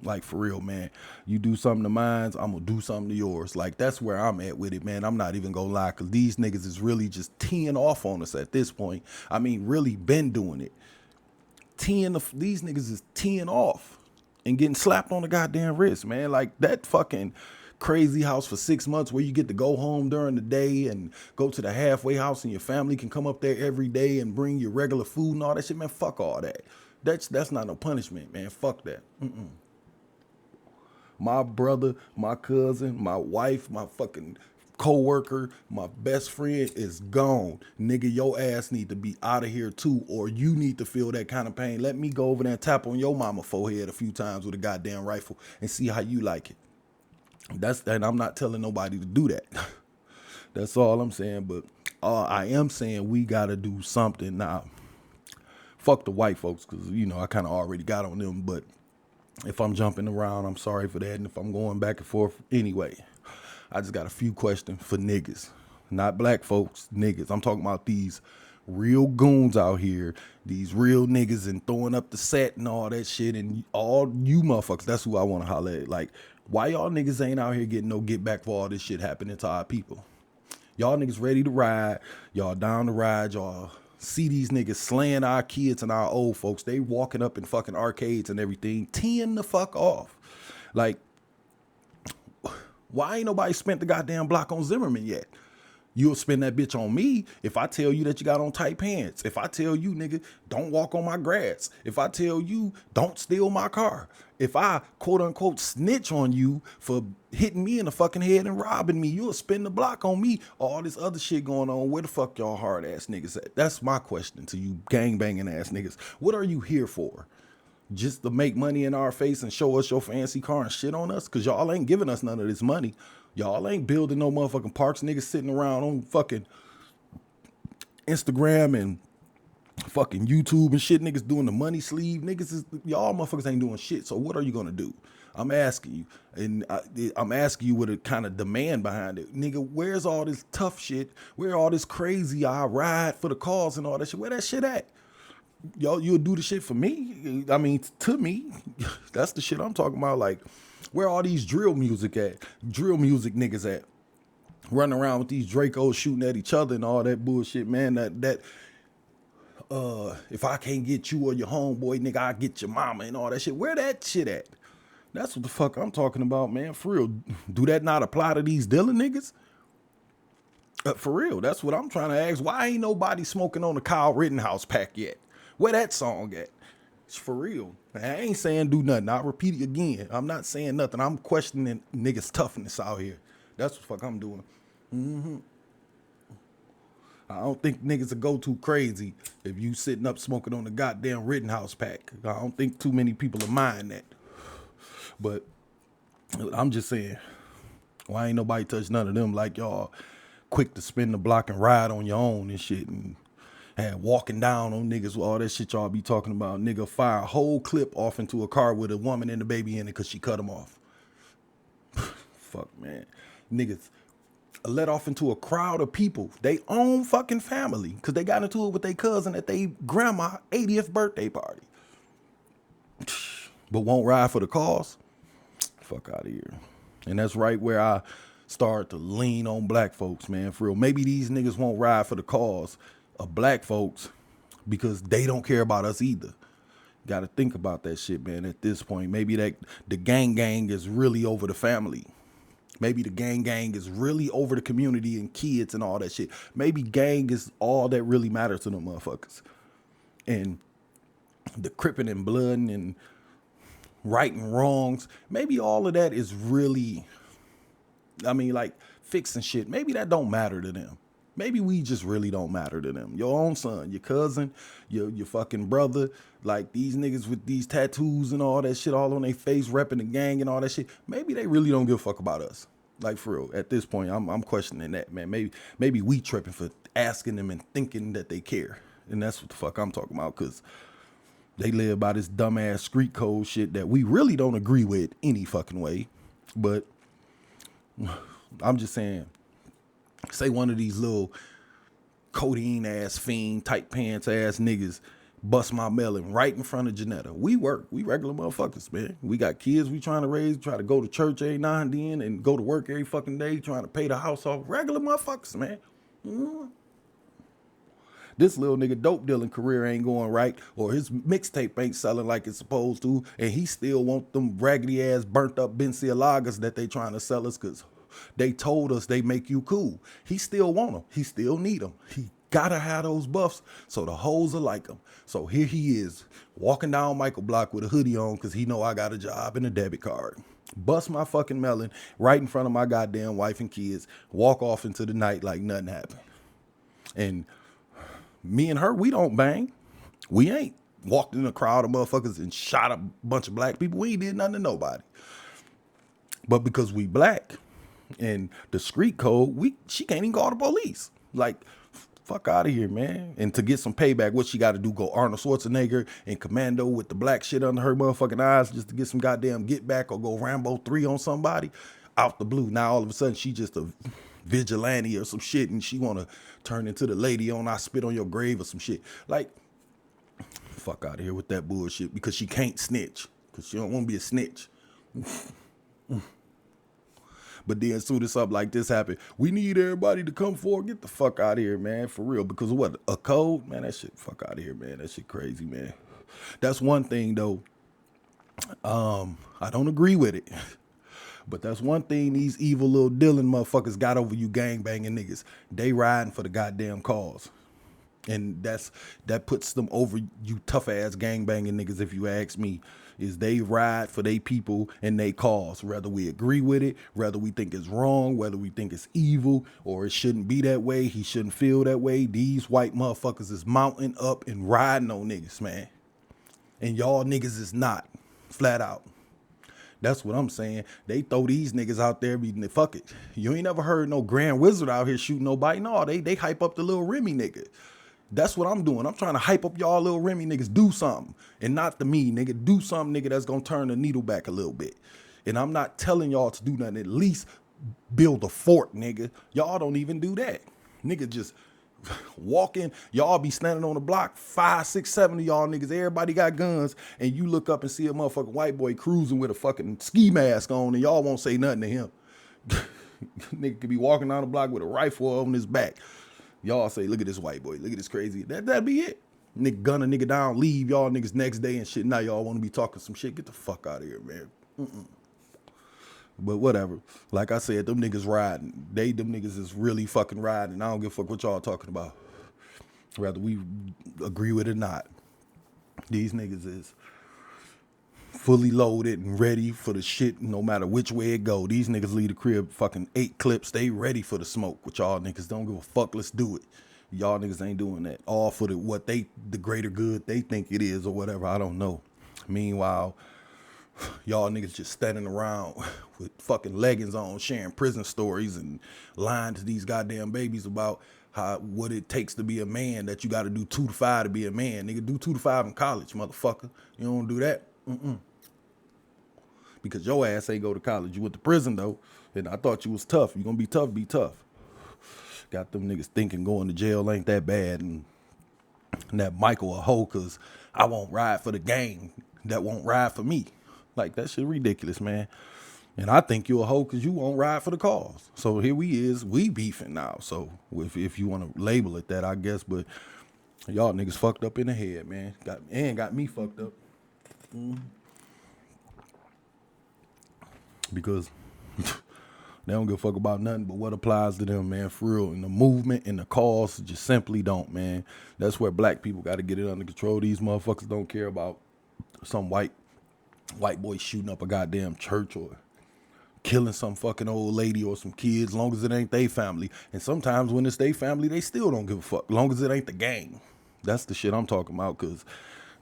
Like, for real, man. You do something to mine, I'm going to do something to yours. Like, that's where I'm at with it, man. I'm not even going to lie, because these niggas is really just teeing off on us at this point. I mean, really been doing it. These niggas is teeing off and getting slapped on the goddamn wrist, man. Like, that fucking crazy house for 6 months where you get to go home during the day and go to the halfway house and your family can come up there every day and bring you regular food and all that shit, man. Fuck all that. That's not no punishment, man. Fuck that. My brother, my cousin, my wife, my fucking co-worker, my best friend is gone. Nigga, your ass need to be out of here too, or you need to feel that kind of pain. Let me go over there and tap on your mama forehead a few times with a goddamn rifle and see how you like it. And I'm not telling nobody to do that. That's all I'm saying. But I am saying we gotta do something now. Fuck the white folks, because I kind of already got on them. But if I'm jumping around, I'm sorry for that. And if I'm going back and forth, anyway, I just got a few questions for niggas. Not black folks, niggas. I'm talking about these real goons out here, these real niggas and throwing up the set and all that shit. And all you motherfuckers, that's who I want to holler at. Like, why y'all niggas ain't out here getting no get back for all this shit happening to our people? Y'all niggas ready to ride. Y'all down to ride. Y'all see these niggas slaying our kids and our old folks. They walking up in fucking arcades and everything, teeing the fuck off. Like, why ain't nobody spent the goddamn block on Zimmerman yet? You'll spend that bitch on me if I tell you that you got on tight pants. If I tell you, nigga, don't walk on my grass. If I tell you, don't steal my car. If I, quote unquote, snitch on you for hitting me in the fucking head and robbing me, you'll spend the block on me. All this other shit going on. Where the fuck y'all hard ass niggas at? That's my question to you gang banging ass niggas. What are you here for? Just to make money in our face and show us your fancy car and shit on us? Cause y'all ain't giving us none of this money. Y'all ain't building no motherfucking parks. Niggas sitting around on fucking Instagram and fucking YouTube and shit. Niggas doing the money sleeve. Y'all motherfuckers ain't doing shit. So what are you gonna do? I'm asking you. And I'm asking you with a kind of demand behind it. Nigga, where's all this tough shit? Where all this crazy, I ride for the cause and all that shit? Where that shit at? Y'all, you'll do the shit for me? I mean, to me, that's the shit I'm talking about. Like, where all these drill music niggas at? Running around with these Dracos shooting at each other and all that bullshit, man. If I can't get you or your homeboy, nigga, I'll get your mama and all that shit. Where that shit at? That's what the fuck I'm talking about, man. For real. Do that not apply to these dealer niggas? For real, that's what I'm trying to ask. Why ain't nobody smoking on the Kyle Rittenhouse pack yet? Where that song at? It's for real. I ain't saying do nothing. I'll repeat it again. I'm not saying nothing. I'm questioning niggas' toughness out here. That's what the fuck I'm doing. I don't think niggas will go too crazy if you sitting up smoking on the goddamn Rittenhouse pack. I don't think too many people will mind that. But I'm just saying, why ain't nobody touch none of them like y'all quick to spin the block and ride on your own and shit and walking down on niggas with all that shit y'all be talking about. Nigga fire a whole clip off into a car with a woman and a baby in it because she cut him off. Fuck, man. Niggas let off into a crowd of people, they own fucking family, because they got into it with their cousin at their grandma 80th birthday party. But won't ride for the cause? Fuck out of here. And that's right where I start to lean on black folks, man, for real. Maybe these niggas won't ride for the cause of black folks because they don't care about us either. Got to think about that shit, man, at this point. Maybe that the gang is really over the family. Maybe the gang is really over the community and kids and all that shit. Maybe gang is all that really matters to them motherfuckers. And the cripping and blooding and righting wrongs, maybe all of that is really, I mean, like fixing shit. Maybe that don't matter to them. Maybe we just really don't matter to them. Your own son, your cousin, your fucking brother, like these niggas with these tattoos and all that shit all on their face, repping the gang and all that shit. Maybe they really don't give a fuck about us. Like for real, at this point, I'm questioning that, man. Maybe we tripping for asking them and thinking that they care. And that's what the fuck I'm talking about, because they live by this dumbass street code shit that we really don't agree with any fucking way. But I'm just saying, say one of these little codeine ass fiend, tight pants ass niggas bust my melon right in front of Janetta. We regular motherfuckers, man. We got kids we trying to raise, try to go to church every now and then and go to work every fucking day, trying to pay the house off. Regular motherfuckers, man. This little nigga dope dealing career ain't going right, or his mixtape ain't selling like it's supposed to, and he still want them raggedy ass burnt up Balenciagas that they trying to sell us because they told us they make you cool. He still want them. He still need them. He gotta have those buffs so the hoes are like him. So here he is walking down Michael Block with a hoodie on because he know I got a job and a debit card. Bust my fucking melon right in front of my goddamn wife and kids. Walk off into the night like nothing happened. And me and her, we don't bang. We ain't walked in a crowd of motherfuckers and shot a bunch of black people. We ain't did nothing to nobody. But because we black and the street code, she can't even call the police. Like, fuck out of here, man. And to get some payback, what she got to do? Go Arnold Schwarzenegger and Commando with the black shit under her motherfucking eyes just to get some goddamn get back, or go Rambo 3 on somebody out the blue. Now all of a sudden she just a vigilante or some shit, and she want to turn into the lady on I Spit on Your Grave or some shit. Like, fuck out of here with that bullshit, because she can't snitch, because she don't want to be a snitch. But then as soon as something like this happen, we need everybody to come forward. Get the fuck out of here, man, for real. Because of what? A code? Man, that shit, fuck out of here, man. That shit crazy, man. That's one thing, though. I don't agree with it. But that's one thing these evil little Dylan motherfuckers got over you gangbanging niggas. They riding for the goddamn cause. And that puts them over you tough ass gangbanging niggas, if you ask me. Is they ride for they people and they cause, whether we agree with it, whether we think it's wrong, whether we think it's evil, or it shouldn't be that way, he shouldn't feel that way. These white motherfuckers is mounting up and riding on niggas, man. And y'all niggas is not, flat out. That's what I'm saying. They throw these niggas out there beating it. Fuck it. You ain't never heard no Grand Wizard out here shooting nobody. No, they hype up the little Remy nigga. That's what I'm doing. I'm trying to hype up y'all little Remy niggas. Do something. And not the me, nigga. Do something, nigga, that's going to turn the needle back a little bit. And I'm not telling y'all to do nothing. At least build a fort, nigga. Y'all don't even do that. Nigga just walk in. Y'all be standing on the block. 5, 6, 7 of y'all niggas. Everybody got guns. And you look up and see a motherfucking white boy cruising with a fucking ski mask on. And y'all won't say nothing to him. Nigga could be walking down the block with a rifle on his back. Y'all say, look at this white boy. Look at this crazy. That'd be it. Nigga gun a nigga down, leave y'all niggas next day and shit. Now y'all want to be talking some shit. Get the fuck out of here, man. But whatever. Like I said, them niggas riding. Them niggas is really fucking riding. I don't give a fuck what y'all talking about. Whether we agree with it or not. These niggas is fully loaded and ready for the shit no matter which way it go. These niggas leave the crib fucking 8 clips. They ready for the smoke. With y'all niggas don't give a fuck. Let's do it. Y'all niggas ain't doing that. All for the greater good they think it is or whatever. I don't know. Meanwhile, y'all niggas just standing around with fucking leggings on, sharing prison stories and lying to these goddamn babies about what it takes to be a man, that you got to do 2 to 5 to be a man. Nigga, do 2 to 5 in college, motherfucker. You don't do that. Because your ass ain't go to college. You went to prison, though, and I thought you was tough. You gonna be tough, be tough. Got them niggas thinking going to jail ain't that bad, and that Michael a hoe because I won't ride for the gang that won't ride for me. Like, that shit ridiculous, man. And I think you a hoe because you won't ride for the cause. So here we beefing now. So if you want to label it that, I guess, but y'all niggas fucked up in the head, man. Got me fucked up. Because they don't give a fuck about nothing but what applies to them, man, for real. And the movement and the cause just simply don't, man. That's where black people got to get it under control. These motherfuckers don't care about some white boy shooting up a goddamn church or killing some fucking old lady or some kids, long as it ain't they family. And sometimes when it's they family, they still don't give a fuck, long as it ain't the gang. That's the shit I'm talking about, because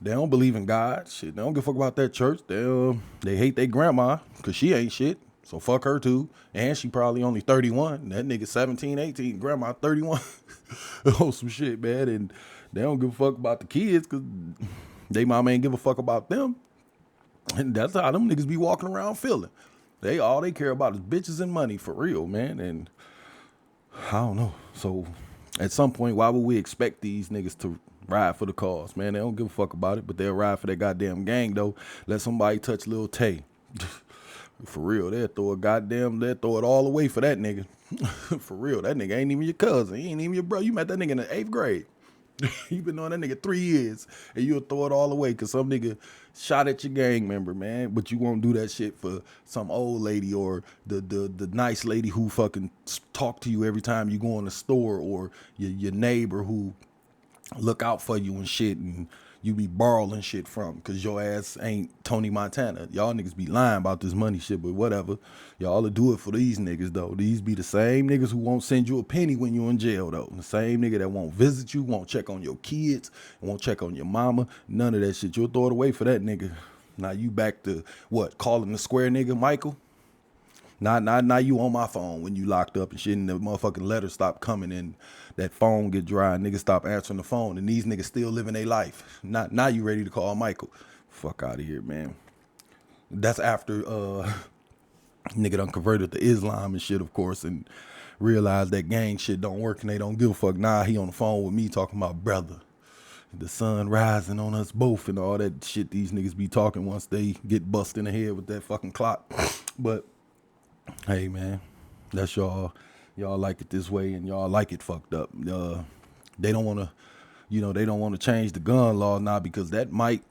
they don't believe in God. Shit, they don't give a fuck about that church. They hate their grandma because she ain't shit. So fuck her too. And she probably only 31. That nigga 17, 18. Grandma 31. Oh, some shit, man. And they don't give a fuck about the kids because they mama ain't give a fuck about them. And that's how them niggas be walking around feeling. All they care about is bitches and money, for real, man. And I don't know. So at some point, why would we expect these niggas to ride for the cause, man? They don't give a fuck about it, but they'll ride for that goddamn gang, though. Let somebody touch Lil Tay. For real, they'll throw it all away for that nigga. For real, that nigga ain't even your cousin. He ain't even your brother. You met that nigga in the 8th grade. You been knowing that nigga 3 years, and you'll throw it all away because some nigga shot at your gang member, man. But you won't do that shit for some old lady or the nice lady who fucking talk to you every time you go in the store, or your neighbor who look out for you and shit, and you be borrowing shit from because your ass ain't Tony Montana. Y'all niggas be lying about this money shit, but whatever. Y'all will do it for these niggas, though. These be the same niggas who won't send you a penny when you in jail, though. The same nigga that won't visit you, won't check on your kids, won't check on your mama. None of that shit. You'll throw it away for that nigga. Now you back to, what, calling the square nigga Michael? Now you on my phone when you locked up and shit, and the motherfucking letters stop coming and that phone get dry and niggas stop answering the phone, and these niggas still living their life. Now you ready to call Michael. Fuck out of here, man. That's after nigga done converted to Islam and shit, of course, and realized that gang shit don't work and they don't give a fuck. Nah, he on the phone with me talking about brother. The sun rising on us both and all that shit these niggas be talking once they get bust in the head with that fucking clock. But hey, man, that's y'all. Y'all like it this way, and y'all like it fucked up. They don't want to, they don't want to change the gun law now because they might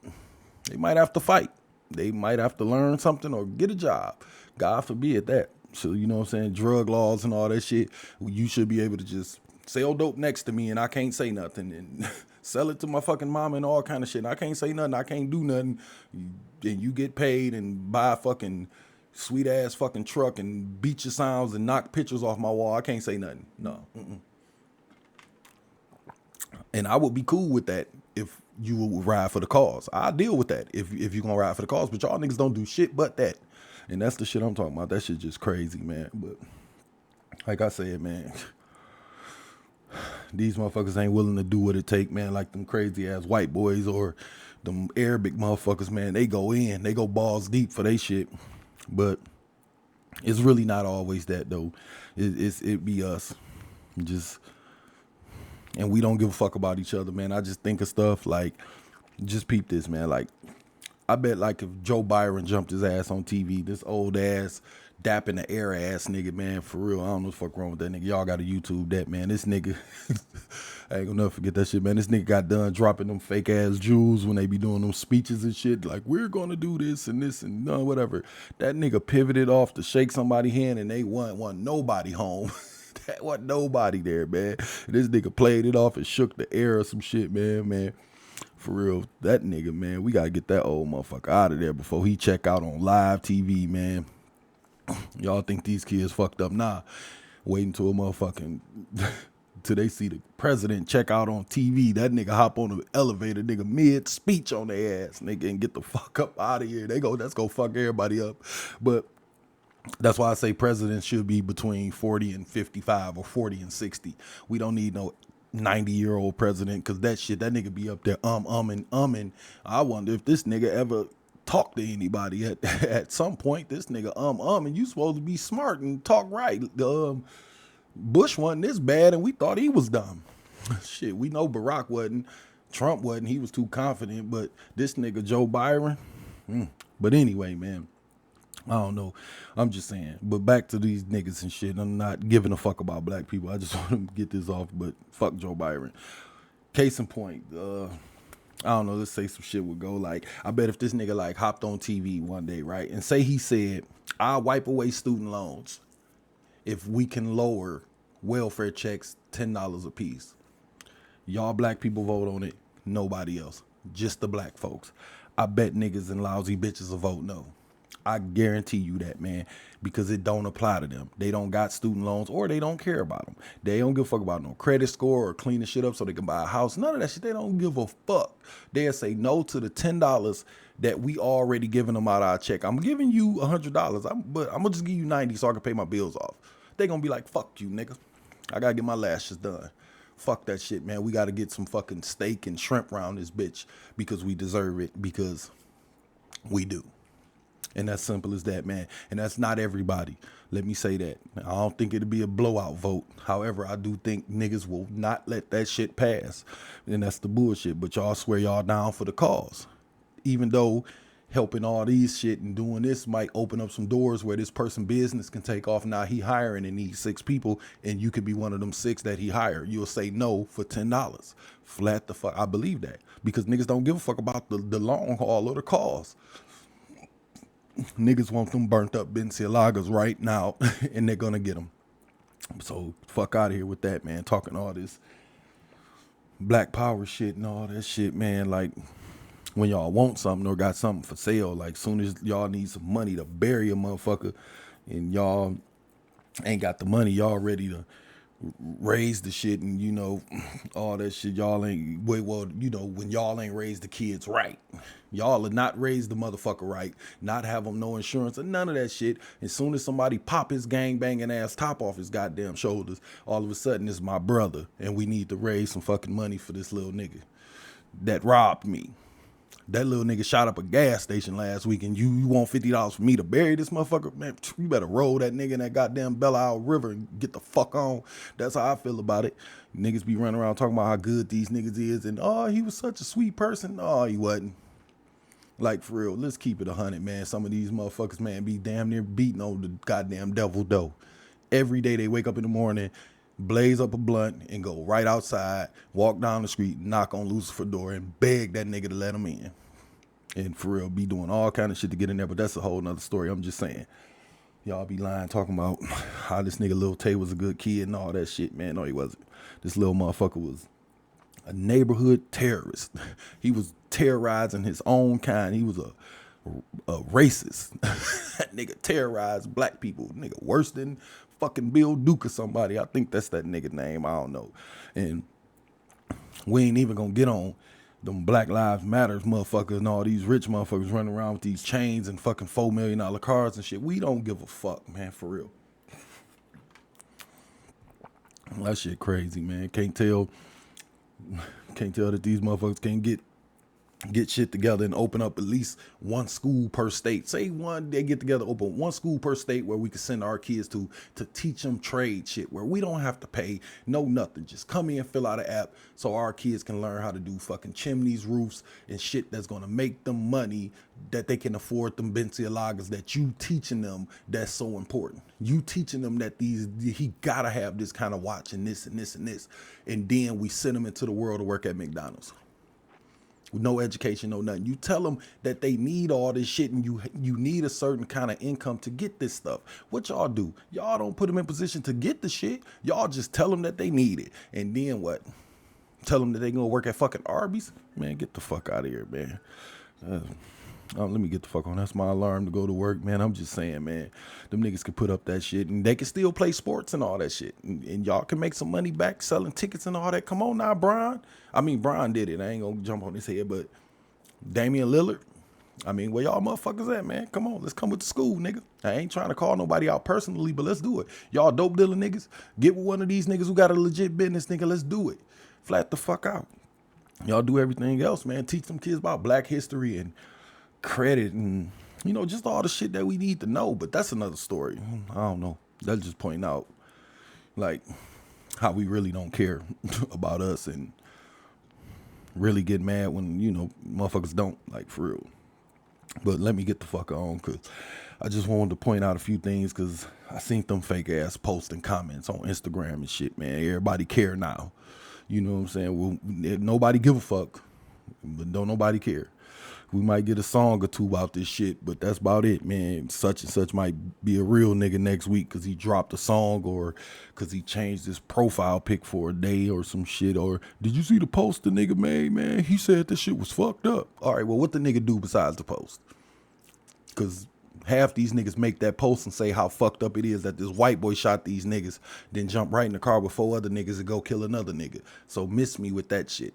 have to fight. They might have to learn something or get a job. God forbid that. So, you know what I'm saying? Drug laws and all that shit. You should be able to just sell dope next to me and I can't say nothing, and sell it to my fucking mama and all kind of shit. And I can't say nothing. I can't do nothing. And you get paid and buy a fucking sweet ass fucking truck and beat your sounds and knock pictures off my wall. I can't say nothing. No. And I would be cool with that if you would ride for the cause. I'll deal with that if you're gonna ride for the cause. But y'all niggas don't do shit but that. And that's the shit I'm talking about. That shit just crazy, man. But like I said, man, these motherfuckers ain't willing to do what it take, man. Like them crazy ass white boys or them Arabic motherfuckers, man. They go in. They go balls deep for they shit. But it's really not always that, though. It be us. And we don't give a fuck about each other, man. I just think of stuff like, just peep this, man. Like, I bet like if Joe Byron jumped his ass on TV, this old ass, dap in the air ass nigga, man, for real. I don't know what the fuck wrong with that nigga. Y'all gotta YouTube that, man. This nigga, I ain't gonna never forget that shit, man. This nigga got done dropping them fake ass jewels when they be doing them speeches and shit. Like, we're gonna do this and whatever. That nigga pivoted off to shake somebody's hand and they want nobody home. That wasn't nobody there, man. This nigga played it off and shook the air or some shit, man. For real, that nigga, man, we gotta get that old motherfucker out of there before he check out on live TV, man. Y'all think these kids fucked up? Nah. Wait until a motherfucking till they see the president check out on TV. That nigga hop on the elevator, nigga, mid speech on their ass, nigga, and get the fuck up out of here. Let's go fuck everybody up. But that's why I say presidents should be between 40 and 55 or 40 and 60. We don't need no 90-year-old president, because that nigga be up there umming. I wonder if this nigga ever talk to anybody at some point. This nigga and you supposed to be smart and talk right. Bush wasn't this bad and we thought he was dumb. Shit, we know Barack wasn't, Trump wasn't, he was too confident, but this nigga Joe Byron. But anyway, man, I don't know. I'm just saying. But back to these niggas and shit. I'm not giving a fuck about black people. I just want to get this off, but fuck Joe Byron. Case in point, I don't know, let's say some shit would go like, I bet if this nigga like hopped on TV one day, right, and say he said, I'll wipe away student loans if we can lower welfare checks $10 a piece. Y'all black people vote on it, nobody else, just the black folks. I bet niggas and lousy bitches will vote no. I guarantee you that, man, because it don't apply to them. They don't got student loans or they don't care about them. They don't give a fuck about no credit score or cleaning shit up so they can buy a house. None of that shit. They don't give a fuck. They'll say no to the $10 that we already giving them out of our check. I'm giving you $100, but I'm gonna just give you 90 so I can pay my bills off. They gonna be like, fuck you, nigga. I gotta get my lashes done. Fuck that shit, man. We gotta get some fucking steak and shrimp around this bitch because we deserve it, because we do. And that's simple as that, man. And that's not everybody. Let me say that. I don't think it'll be a blowout vote. However, I do think niggas will not let that shit pass. And that's the bullshit. But y'all swear y'all down for the cause. Even though helping all these shit and doing this might open up some doors where this person business can take off. Now he hiring and needs 6 people, and you could be one of them 6 that he hired. You'll say no for $10. Flat the fuck. I believe that because niggas don't give a fuck about the long haul or the cause. Niggas want them burnt up Balenciagas right now, and they're gonna get them. So fuck out of here with that, man. Talking all this black power shit and all that shit, man. Like, when y'all want something or got something for sale, like soon as y'all need some money to bury a motherfucker and y'all ain't got the money, y'all ready to raise the shit and, you know, all that shit. Y'all ain't, well, you know, when y'all ain't raised the kids right. Y'all are not raised the motherfucker right, not have them no insurance or none of that shit. As soon as somebody pop his gangbanging ass top off his goddamn shoulders, all of a sudden it's my brother and we need to raise some fucking money for this little nigga that robbed me. That little nigga shot up a gas station last week and you want $50 for me to bury this motherfucker? Man, you better roll that nigga in that goddamn Belle Isle River and get the fuck on. That's how I feel about it. Niggas be running around talking about how good these niggas is and, oh, he was such a sweet person. No, he wasn't. Like, for real, let's keep it 100, man. Some of these motherfuckers, man, be damn near beating on the goddamn devil dough. Every day they wake up in the morning, blaze up a blunt and go right outside, walk down the street, knock on Lucifer's door and beg that nigga to let him in. And for real, be doing all kind of shit to get in there, but that's a whole nother story. I'm just saying. Y'all be lying talking about how this nigga Lil Tay was a good kid and all that shit, man. No, he wasn't. This little motherfucker was a neighborhood terrorist. He was terrorizing his own kind. He was a racist. That nigga terrorized black people. Nigga worse than fucking Bill Duke or somebody. I think that's that nigga name. I don't know. And we ain't even gonna get on them Black Lives Matters motherfuckers and all these rich motherfuckers running around with these chains and fucking $4 million cars and shit. We don't give a fuck, man, for real. That shit crazy, man. Can't tell that these motherfuckers can't get shit together and open up at least one school per state. Say they get together, open one school per state where we can send our kids to teach them trade shit, where we don't have to pay no nothing. Just come in, fill out an app so our kids can learn how to do fucking chimneys, roofs, and shit that's gonna make them money that they can afford them Balenciagas that you teaching them. That's so important. You teaching them that he gotta have this kind of watch and this and this and this. And then we send them into the world to work at McDonald's. With no education, no nothing. You tell them that they need all this shit and you need a certain kind of income to get this stuff. What y'all do? Y'all don't put them in position to get the shit. Y'all just tell them that they need it. And then what? Tell them that they gonna work at fucking Arby's? Man, get the fuck out of here, man. Let me get the fuck on. That's my alarm to go to work, man. I'm just saying, man. Them niggas can put up that shit and they can still play sports and all that shit. And y'all can make some money back selling tickets and all that. Come on now, Brian. I mean, Brian did it. I ain't gonna jump on his head, but Damian Lillard. I mean, where y'all motherfuckers at, man? Come on, let's come with the school, nigga. I ain't trying to call nobody out personally, but let's do it. Y'all dope dealer niggas, get with one of these niggas who got a legit business, nigga. Let's do it. Flat the fuck out. Y'all do everything else, man. Teach them kids about black history and credit and, you know, just all the shit that we need to know. But that's another story. I don't know. That's just pointing out, like, how we really don't care about us and really get mad when, you know, motherfuckers don't, like, for real. But let me get the fuck on, because I just wanted to point out a few things, because I seen them fake ass posts and comments on Instagram and shit, man. Everybody care now. You know what I'm saying? Well, nobody give a fuck, but don't nobody care. We might get a song or two about this shit, but that's about it, man. Such and such might be a real nigga next week because he dropped a song or because he changed his profile pic for a day or some shit. Or did you see the post the nigga made, man? He said this shit was fucked up. All right, well, what the nigga do besides the post? Because half these niggas make that post and say how fucked up it is that this white boy shot these niggas, then jump right in the car with 4 other niggas and go kill another nigga. So miss me with that shit.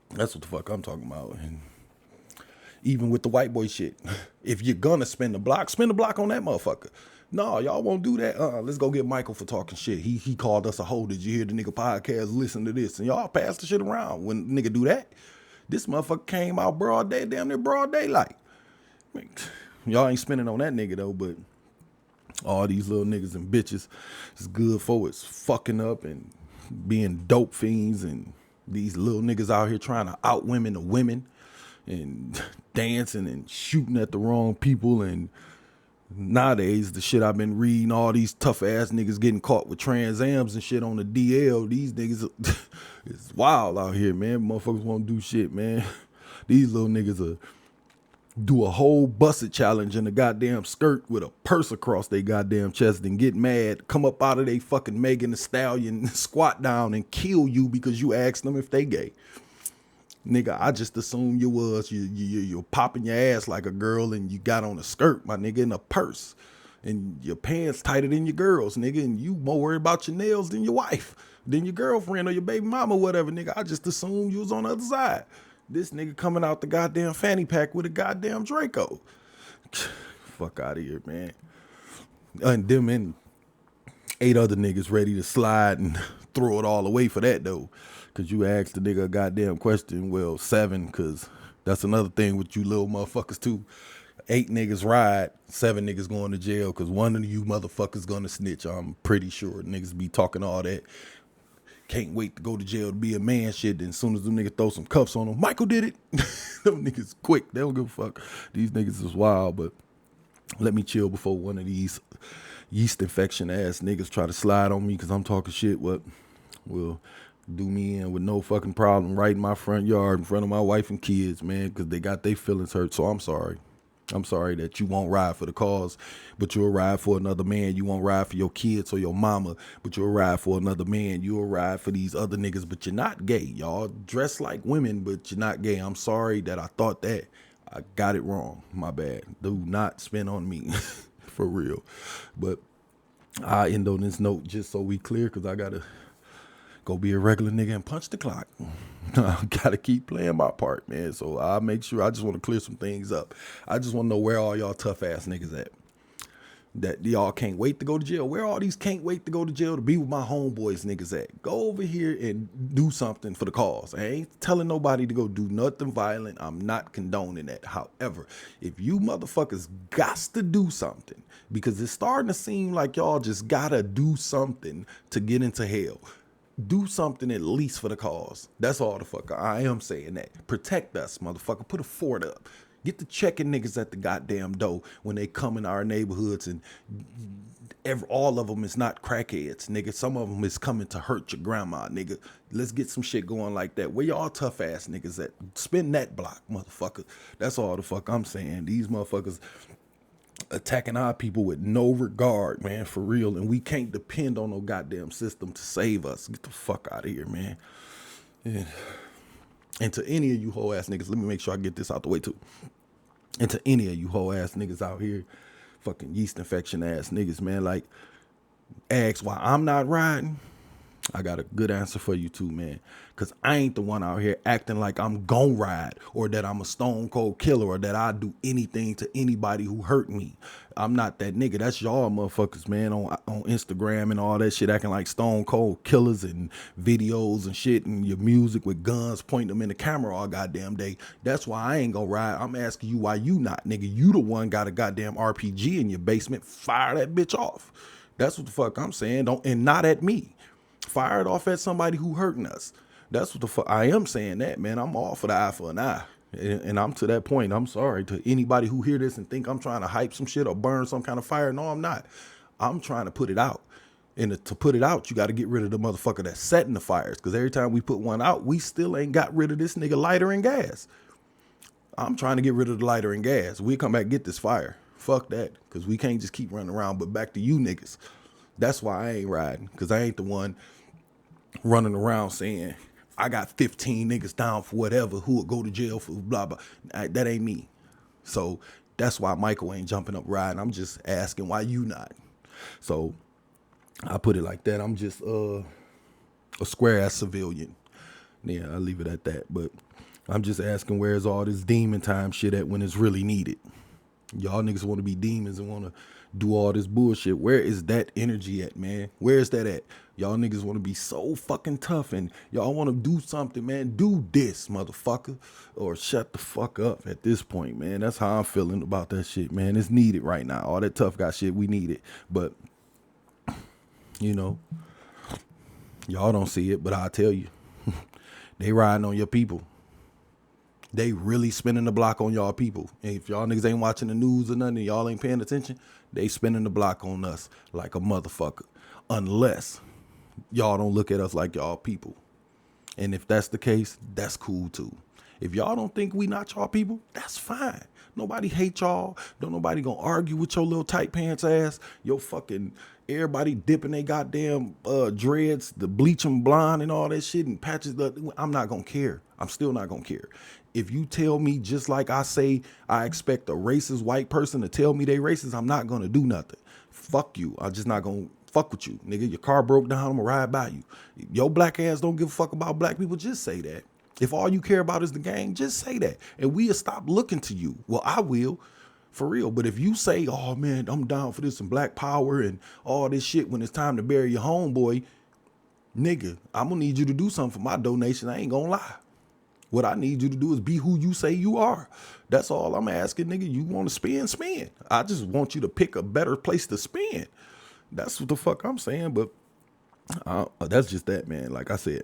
That's what the fuck I'm talking about. And even with the white boy shit, if you're gonna spin the block on that motherfucker. No, y'all won't do that. Let's go get Michael for talking shit. He called us a hoe. Did you hear the nigga podcast? Listen to this. And y'all pass the shit around when nigga do that. This motherfucker came out broad day, damn near broad daylight. I mean, y'all ain't spinning on that nigga though, but all these little niggas and bitches is good for it's fucking up and being dope fiends, and these little niggas out here trying to out women the women and dancing and shooting at the wrong people. And nowadays, the shit I've been reading, all these tough ass niggas getting caught with Trans Ams and shit on the DL. These niggas, it's wild out here, man. Motherfuckers won't do shit, man. These little niggas are do a whole busted challenge in a goddamn skirt with a purse across their goddamn chest and get mad, come up out of they fucking Megan Thee Stallion, squat down and kill you because you asked them if they gay. Nigga, I just assumed you was. You're popping your ass like a girl and you got on a skirt, my nigga, in a purse. And your pants tighter than your girl's, nigga, and you more worried about your nails than your wife, than your girlfriend or your baby mama or whatever, nigga. I just assumed you was on the other side. This nigga coming out the goddamn fanny pack with a goddamn Draco. Fuck out of here, man. And them and 8 other niggas ready to slide and throw it all away for that, though. Because you asked the nigga a goddamn question. Well, 7, because that's another thing with you little motherfuckers, too. 8 niggas ride, 7 niggas going to jail because one of you motherfuckers gonna snitch. I'm pretty sure niggas be talking all that. Can't wait to go to jail to be a man shit. Then as soon as them niggas throw some cuffs on them, Michael did it. Them niggas quick. They don't give a fuck. These niggas is wild, but let me chill before one of these yeast infection ass niggas try to slide on me because I'm talking shit. What will do me in with no fucking problem right in my front yard in front of my wife and kids, man, because they got their feelings hurt. So I'm sorry. I'm sorry that you won't ride for the cause, but you'll ride for another man. You won't ride for your kids or your mama, but you'll ride for another man. You'll ride for these other niggas, but you're not gay. Y'all dress like women, but you're not gay. I'm sorry that I thought that. I got it wrong. My bad. Do not spin on me. For real. But I end on this note just so we clear, because I got to go be a regular nigga and punch the clock. I gotta keep playing my part, man. So I'll make sure. I just want to clear some things up. I just want to know where all y'all tough ass niggas at. That y'all can't wait to go to jail. Where all these can't wait to go to jail to be with my homeboys niggas at? Go over here and do something for the cause. I ain't telling nobody to go do nothing violent. I'm not condoning that. However, if you motherfuckers gots to do something, because it's starting to seem like y'all just gotta do something to get into hell. Do something at least for the cause. That's all the fuck I am saying that. Protect us, motherfucker. Put a fort up. Get the checking niggas at the goddamn door when they come in our neighborhoods, and all of them is not crackheads, nigga. Some of them is coming to hurt your grandma, nigga. Let's get some shit going like that. Where y'all tough ass niggas at? Spin that block, motherfucker. That's all the fuck I'm saying. These motherfuckers attacking our people with no regard, man, for real. And we can't depend on no goddamn system to save us. Get the fuck out of here, man. Yeah. And to any of you hoe ass niggas, let me make sure I get this out the way too. And to any of you hoe ass niggas out here, fucking yeast infection ass niggas, man, like, ask why I'm not riding. I got a good answer for you too, man. Because I ain't the one out here acting like I'm gon' ride, or that I'm a stone cold killer, or that I do anything to anybody who hurt me. I'm not that nigga. That's y'all motherfuckers, man, on Instagram and all that shit, acting like stone cold killers and videos and shit, and your music with guns, pointing them in the camera all goddamn day. That's why I ain't gonna ride. I'm asking you why you not, nigga. You the one got a goddamn RPG in your basement. Fire that bitch off. That's what the fuck I'm saying. Don't, and not at me. Fire it off at somebody who hurting us. That's what the fuck I am saying that, man. I'm all for the eye for an eye. And I'm to that point. I'm sorry to anybody who hear this and think I'm trying to hype some shit or burn some kind of fire. No, I'm not. I'm trying to put it out. And to put it out, you got to get rid of the motherfucker that's setting the fires. Because every time we put one out, we still ain't got rid of this nigga lighter and gas. I'm trying to get rid of the lighter and gas. We come back and get this fire. Fuck that. Because we can't just keep running around. But back to you niggas. That's why I ain't riding. Because I ain't the one running around saying, I got 15 niggas down for whatever who will go to jail for blah, blah. That ain't me. So that's why Michael ain't jumping up riding. I'm just asking why you not. So I put it like that. I'm just a square ass civilian. Yeah, I'll leave it at that. But I'm just asking, where's all this demon time shit at when it's really needed? Y'all niggas want to be demons and want to do all this bullshit. Where is that energy at, man? Where is that at? Y'all niggas want to be so fucking tough and y'all want to do something, man. Do this, motherfucker. Or shut the fuck up at this point, man. That's how I'm feeling about that shit, man. It's needed right now. All that tough guy shit, we need it. But, you know, y'all don't see it, but I'll tell you. They riding on your people. They really spinning the block on y'all people. And if y'all niggas ain't watching the news or nothing, and y'all ain't paying attention, they spinning the block on us like a motherfucker. Unless y'all don't look at us like y'all people. And if that's the case, that's cool too. If y'all don't think we not y'all people, that's fine. Nobody hate y'all. Don't nobody gonna argue with your little tight pants ass. Your fucking everybody dipping they goddamn dreads, the bleach them blonde and all that shit and patches. I'm not gonna care. I'm still not gonna care. If you tell me just like I say, I expect a racist white person to tell me they racist, I'm not gonna do nothing. Fuck you. I'm just not gonna fuck with you, nigga. Your car broke down, I'm gonna ride by you. Your black ass don't give a fuck about black people. Just say that. If all you care about is the gang, just say that. And we'll stop looking to you. Well, I will, for real. But if you say, oh man, I'm down for this and black power and all this shit when it's time to bury your homeboy, nigga, I'm gonna need you to do something for my donation. I ain't gonna lie. What I need you to do is be who you say you are. That's all I'm asking, nigga. You want to spin. I just want you to pick a better place to spin. That's what the fuck I'm saying. But that's just that, man. Like I said,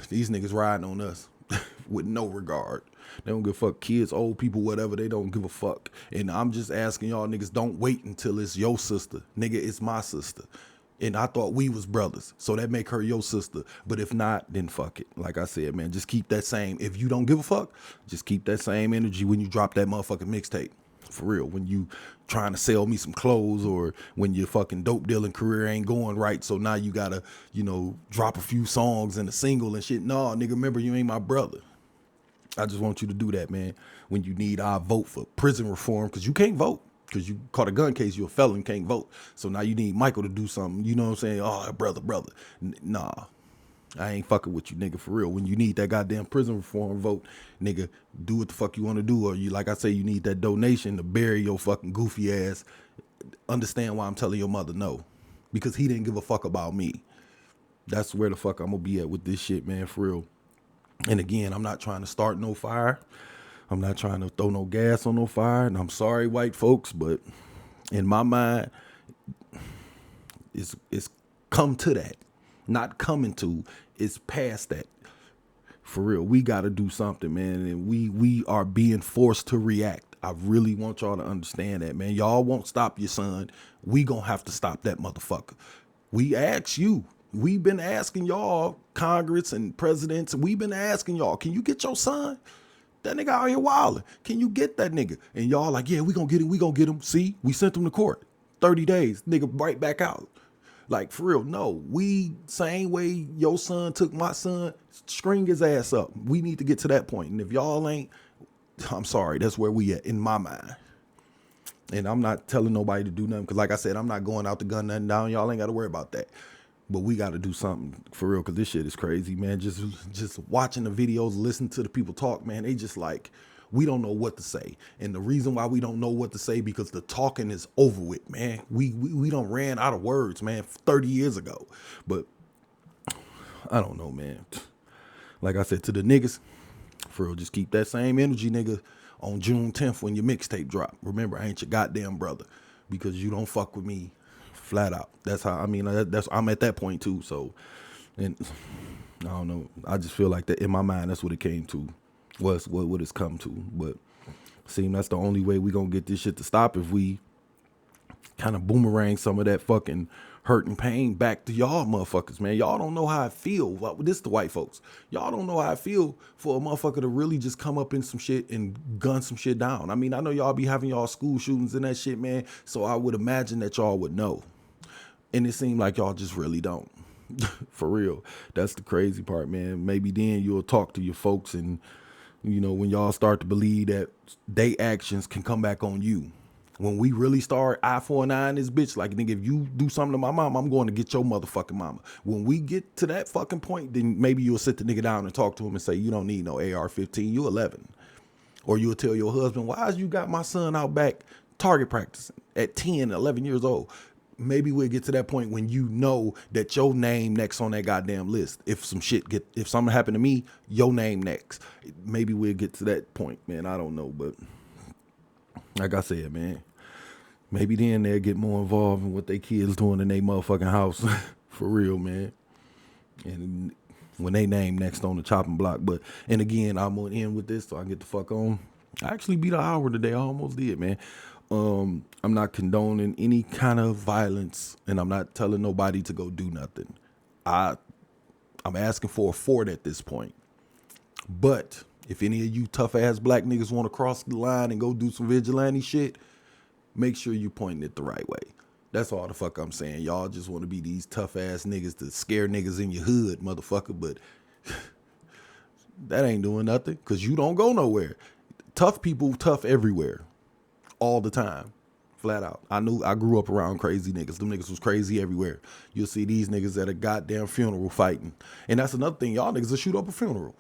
these niggas riding on us with no regard. They don't give a fuck. Kids, old people, whatever. They don't give a fuck. And I'm just asking y'all niggas, don't wait until it's your sister. Nigga, it's my sister. And I thought we was brothers. So that make her your sister. But if not, then fuck it. Like I said, man, just keep that same. If you don't give a fuck, just keep that same energy when you drop that motherfucking mixtape. For real. When you trying to sell me some clothes or when your fucking dope dealing career ain't going right. So now you gotta, drop a few songs and a single and shit. No, nigga, remember you ain't my brother. I just want you to do that, man. When you need our vote for prison reform, because you can't vote. Because you caught a gun case, you're a felon, can't vote. So now you need Michael to do something. You know what I'm saying? Oh, brother. Nah, I ain't fucking with you, nigga, for real. When you need that goddamn prison reform vote, nigga, do what the fuck you want to do. Or you, like I say, you need that donation to bury your fucking goofy ass. Understand why I'm telling your mother no. Because he didn't give a fuck about me. That's where the fuck I'm going to be at with this shit, man, for real. And again, I'm not trying to start no fire. I'm not trying to throw no gas on no fire. And I'm sorry, white folks, but in my mind, it's come to that. Not coming to, it's past that. For real, we got to do something, man. And we are being forced to react. I really want y'all to understand that, man. Y'all won't stop your son. We gonna have to stop that motherfucker. We ask you. We've been asking y'all, Congress and presidents, we've been asking y'all, can you get your son? That nigga out here wilding. Can you get that nigga? And y'all like, yeah, we gonna get him. See, we sent him to court. 30 days, nigga right back out. Like, for real, no. We, same way your son took my son, string his ass up. We need to get to that point. And if y'all ain't, I'm sorry, that's where we at in my mind. And I'm not telling nobody to do nothing. Because like I said, I'm not going out to gun nothing down. Y'all ain't got to worry about that. But we got to do something for real, because this shit is crazy, man. Just watching the videos, listening to the people talk, man, they just like, we don't know what to say. And the reason why we don't know what to say, because the talking is over with, man. We done ran out of words, man, 30 years ago. But I don't know, man. Like I said, to the niggas, for real, just keep that same energy, nigga, on June 10th when your mixtape drop. Remember, I ain't your goddamn brother, because you don't fuck with me. Flat out. That's how, I mean, I'm at that point too. So, and I don't know. I just feel like that in my mind, that's what it came to, what it's come to. But seem that's the only way we gonna get this shit to stop, if we kind of boomerang some of that fucking hurt and pain back to y'all motherfuckers, man. Y'all don't know how I feel. This is the white folks. Y'all don't know how I feel for a motherfucker to really just come up in some shit and gun some shit down. I mean, I know y'all be having y'all school shootings and that shit, man. So I would imagine that y'all would know. And it seemed like y'all just really don't. For real. That's the crazy part, man. Maybe then you'll talk to your folks and, when y'all start to believe that they actions can come back on you. When we really start eye for an eye in this bitch, like, nigga, if you do something to my mom, I'm going to get your motherfucking mama. When we get to that fucking point, then maybe you'll sit the nigga down and talk to him and say, you don't need no AR-15, you 11. Or you'll tell your husband, why is you got my son out back target practicing at 10, 11 years old? Maybe we'll get to that point when you know that your name next on that goddamn list. If something happened to me, your name next. Maybe we'll get to that point, man. I don't know, but like I said, man, maybe then they'll get more involved in what they kids doing in their motherfucking house. For real, man. And when they name next on the chopping block. But, and again, I'm gonna end with this so I can get the fuck on. I actually beat an hour today. I almost did, man. I'm not condoning any kind of violence, and I'm not telling nobody to go do nothing. I'm asking for a fort at this point. But if any of you tough ass black niggas want to cross the line and go do some vigilante shit, make sure you pointing it the right way. That's all the fuck I'm saying. Y'all just want to be these tough ass niggas to scare niggas in your hood, motherfucker. But that ain't doing nothing because you don't go nowhere. Tough people, tough everywhere. All the time. Flat out. I grew up around crazy niggas. Them niggas was crazy everywhere. You'll see these niggas at a goddamn funeral fighting. And that's another thing. Y'all niggas will shoot up a funeral.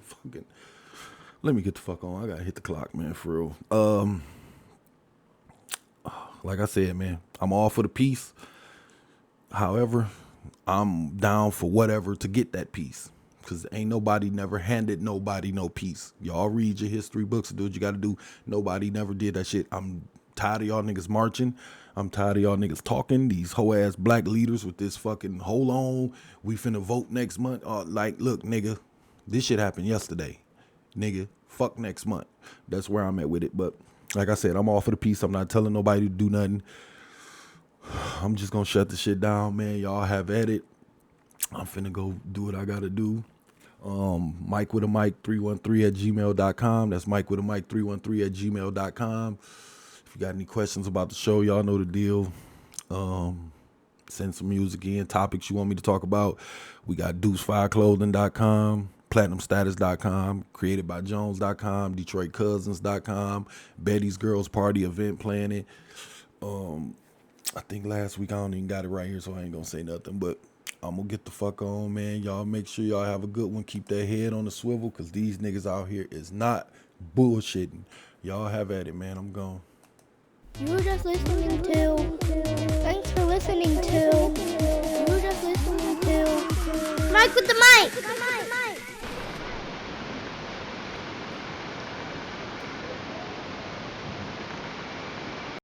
Fucking. Let me get the fuck on. I gotta hit the clock, man, for real. Like I said, man, I'm all for the peace. However, I'm down for whatever to get that peace. Because ain't nobody never handed nobody no peace. Y'all read your history books and do what you got to do. Nobody never did that shit. I'm tired of y'all niggas marching. I'm tired of y'all niggas talking. These hoe-ass black leaders with this fucking, hold on, we finna vote next month. Like, look, nigga, this shit happened yesterday. Nigga, fuck next month. That's where I'm at with it. But like I said, I'm all for the peace. I'm not telling nobody to do nothing. I'm just going to shut the shit down, man. Y'all have at it. I'm finna go do what I got to do. Mike with a mic 313@gmail.com. That's Mike with a mic 313@gmail.com. If you got any questions about the show, y'all know the deal. Send some music in, topics you want me to talk about. We got deuce5clothing.com, platinumstatus.com, createdbyjones.com, detroitcousins.com, Betty's Girls Party event planning. I think last week I don't even got it right here, so I ain't gonna say nothing, but I'm gonna get the fuck on, man. Y'all make sure y'all have a good one. Keep that head on the swivel, because these niggas out here is not bullshitting. Y'all have at it, man. I'm gone. You were just listening to. Thanks for listening to. You were just listening to. Mike with the mic.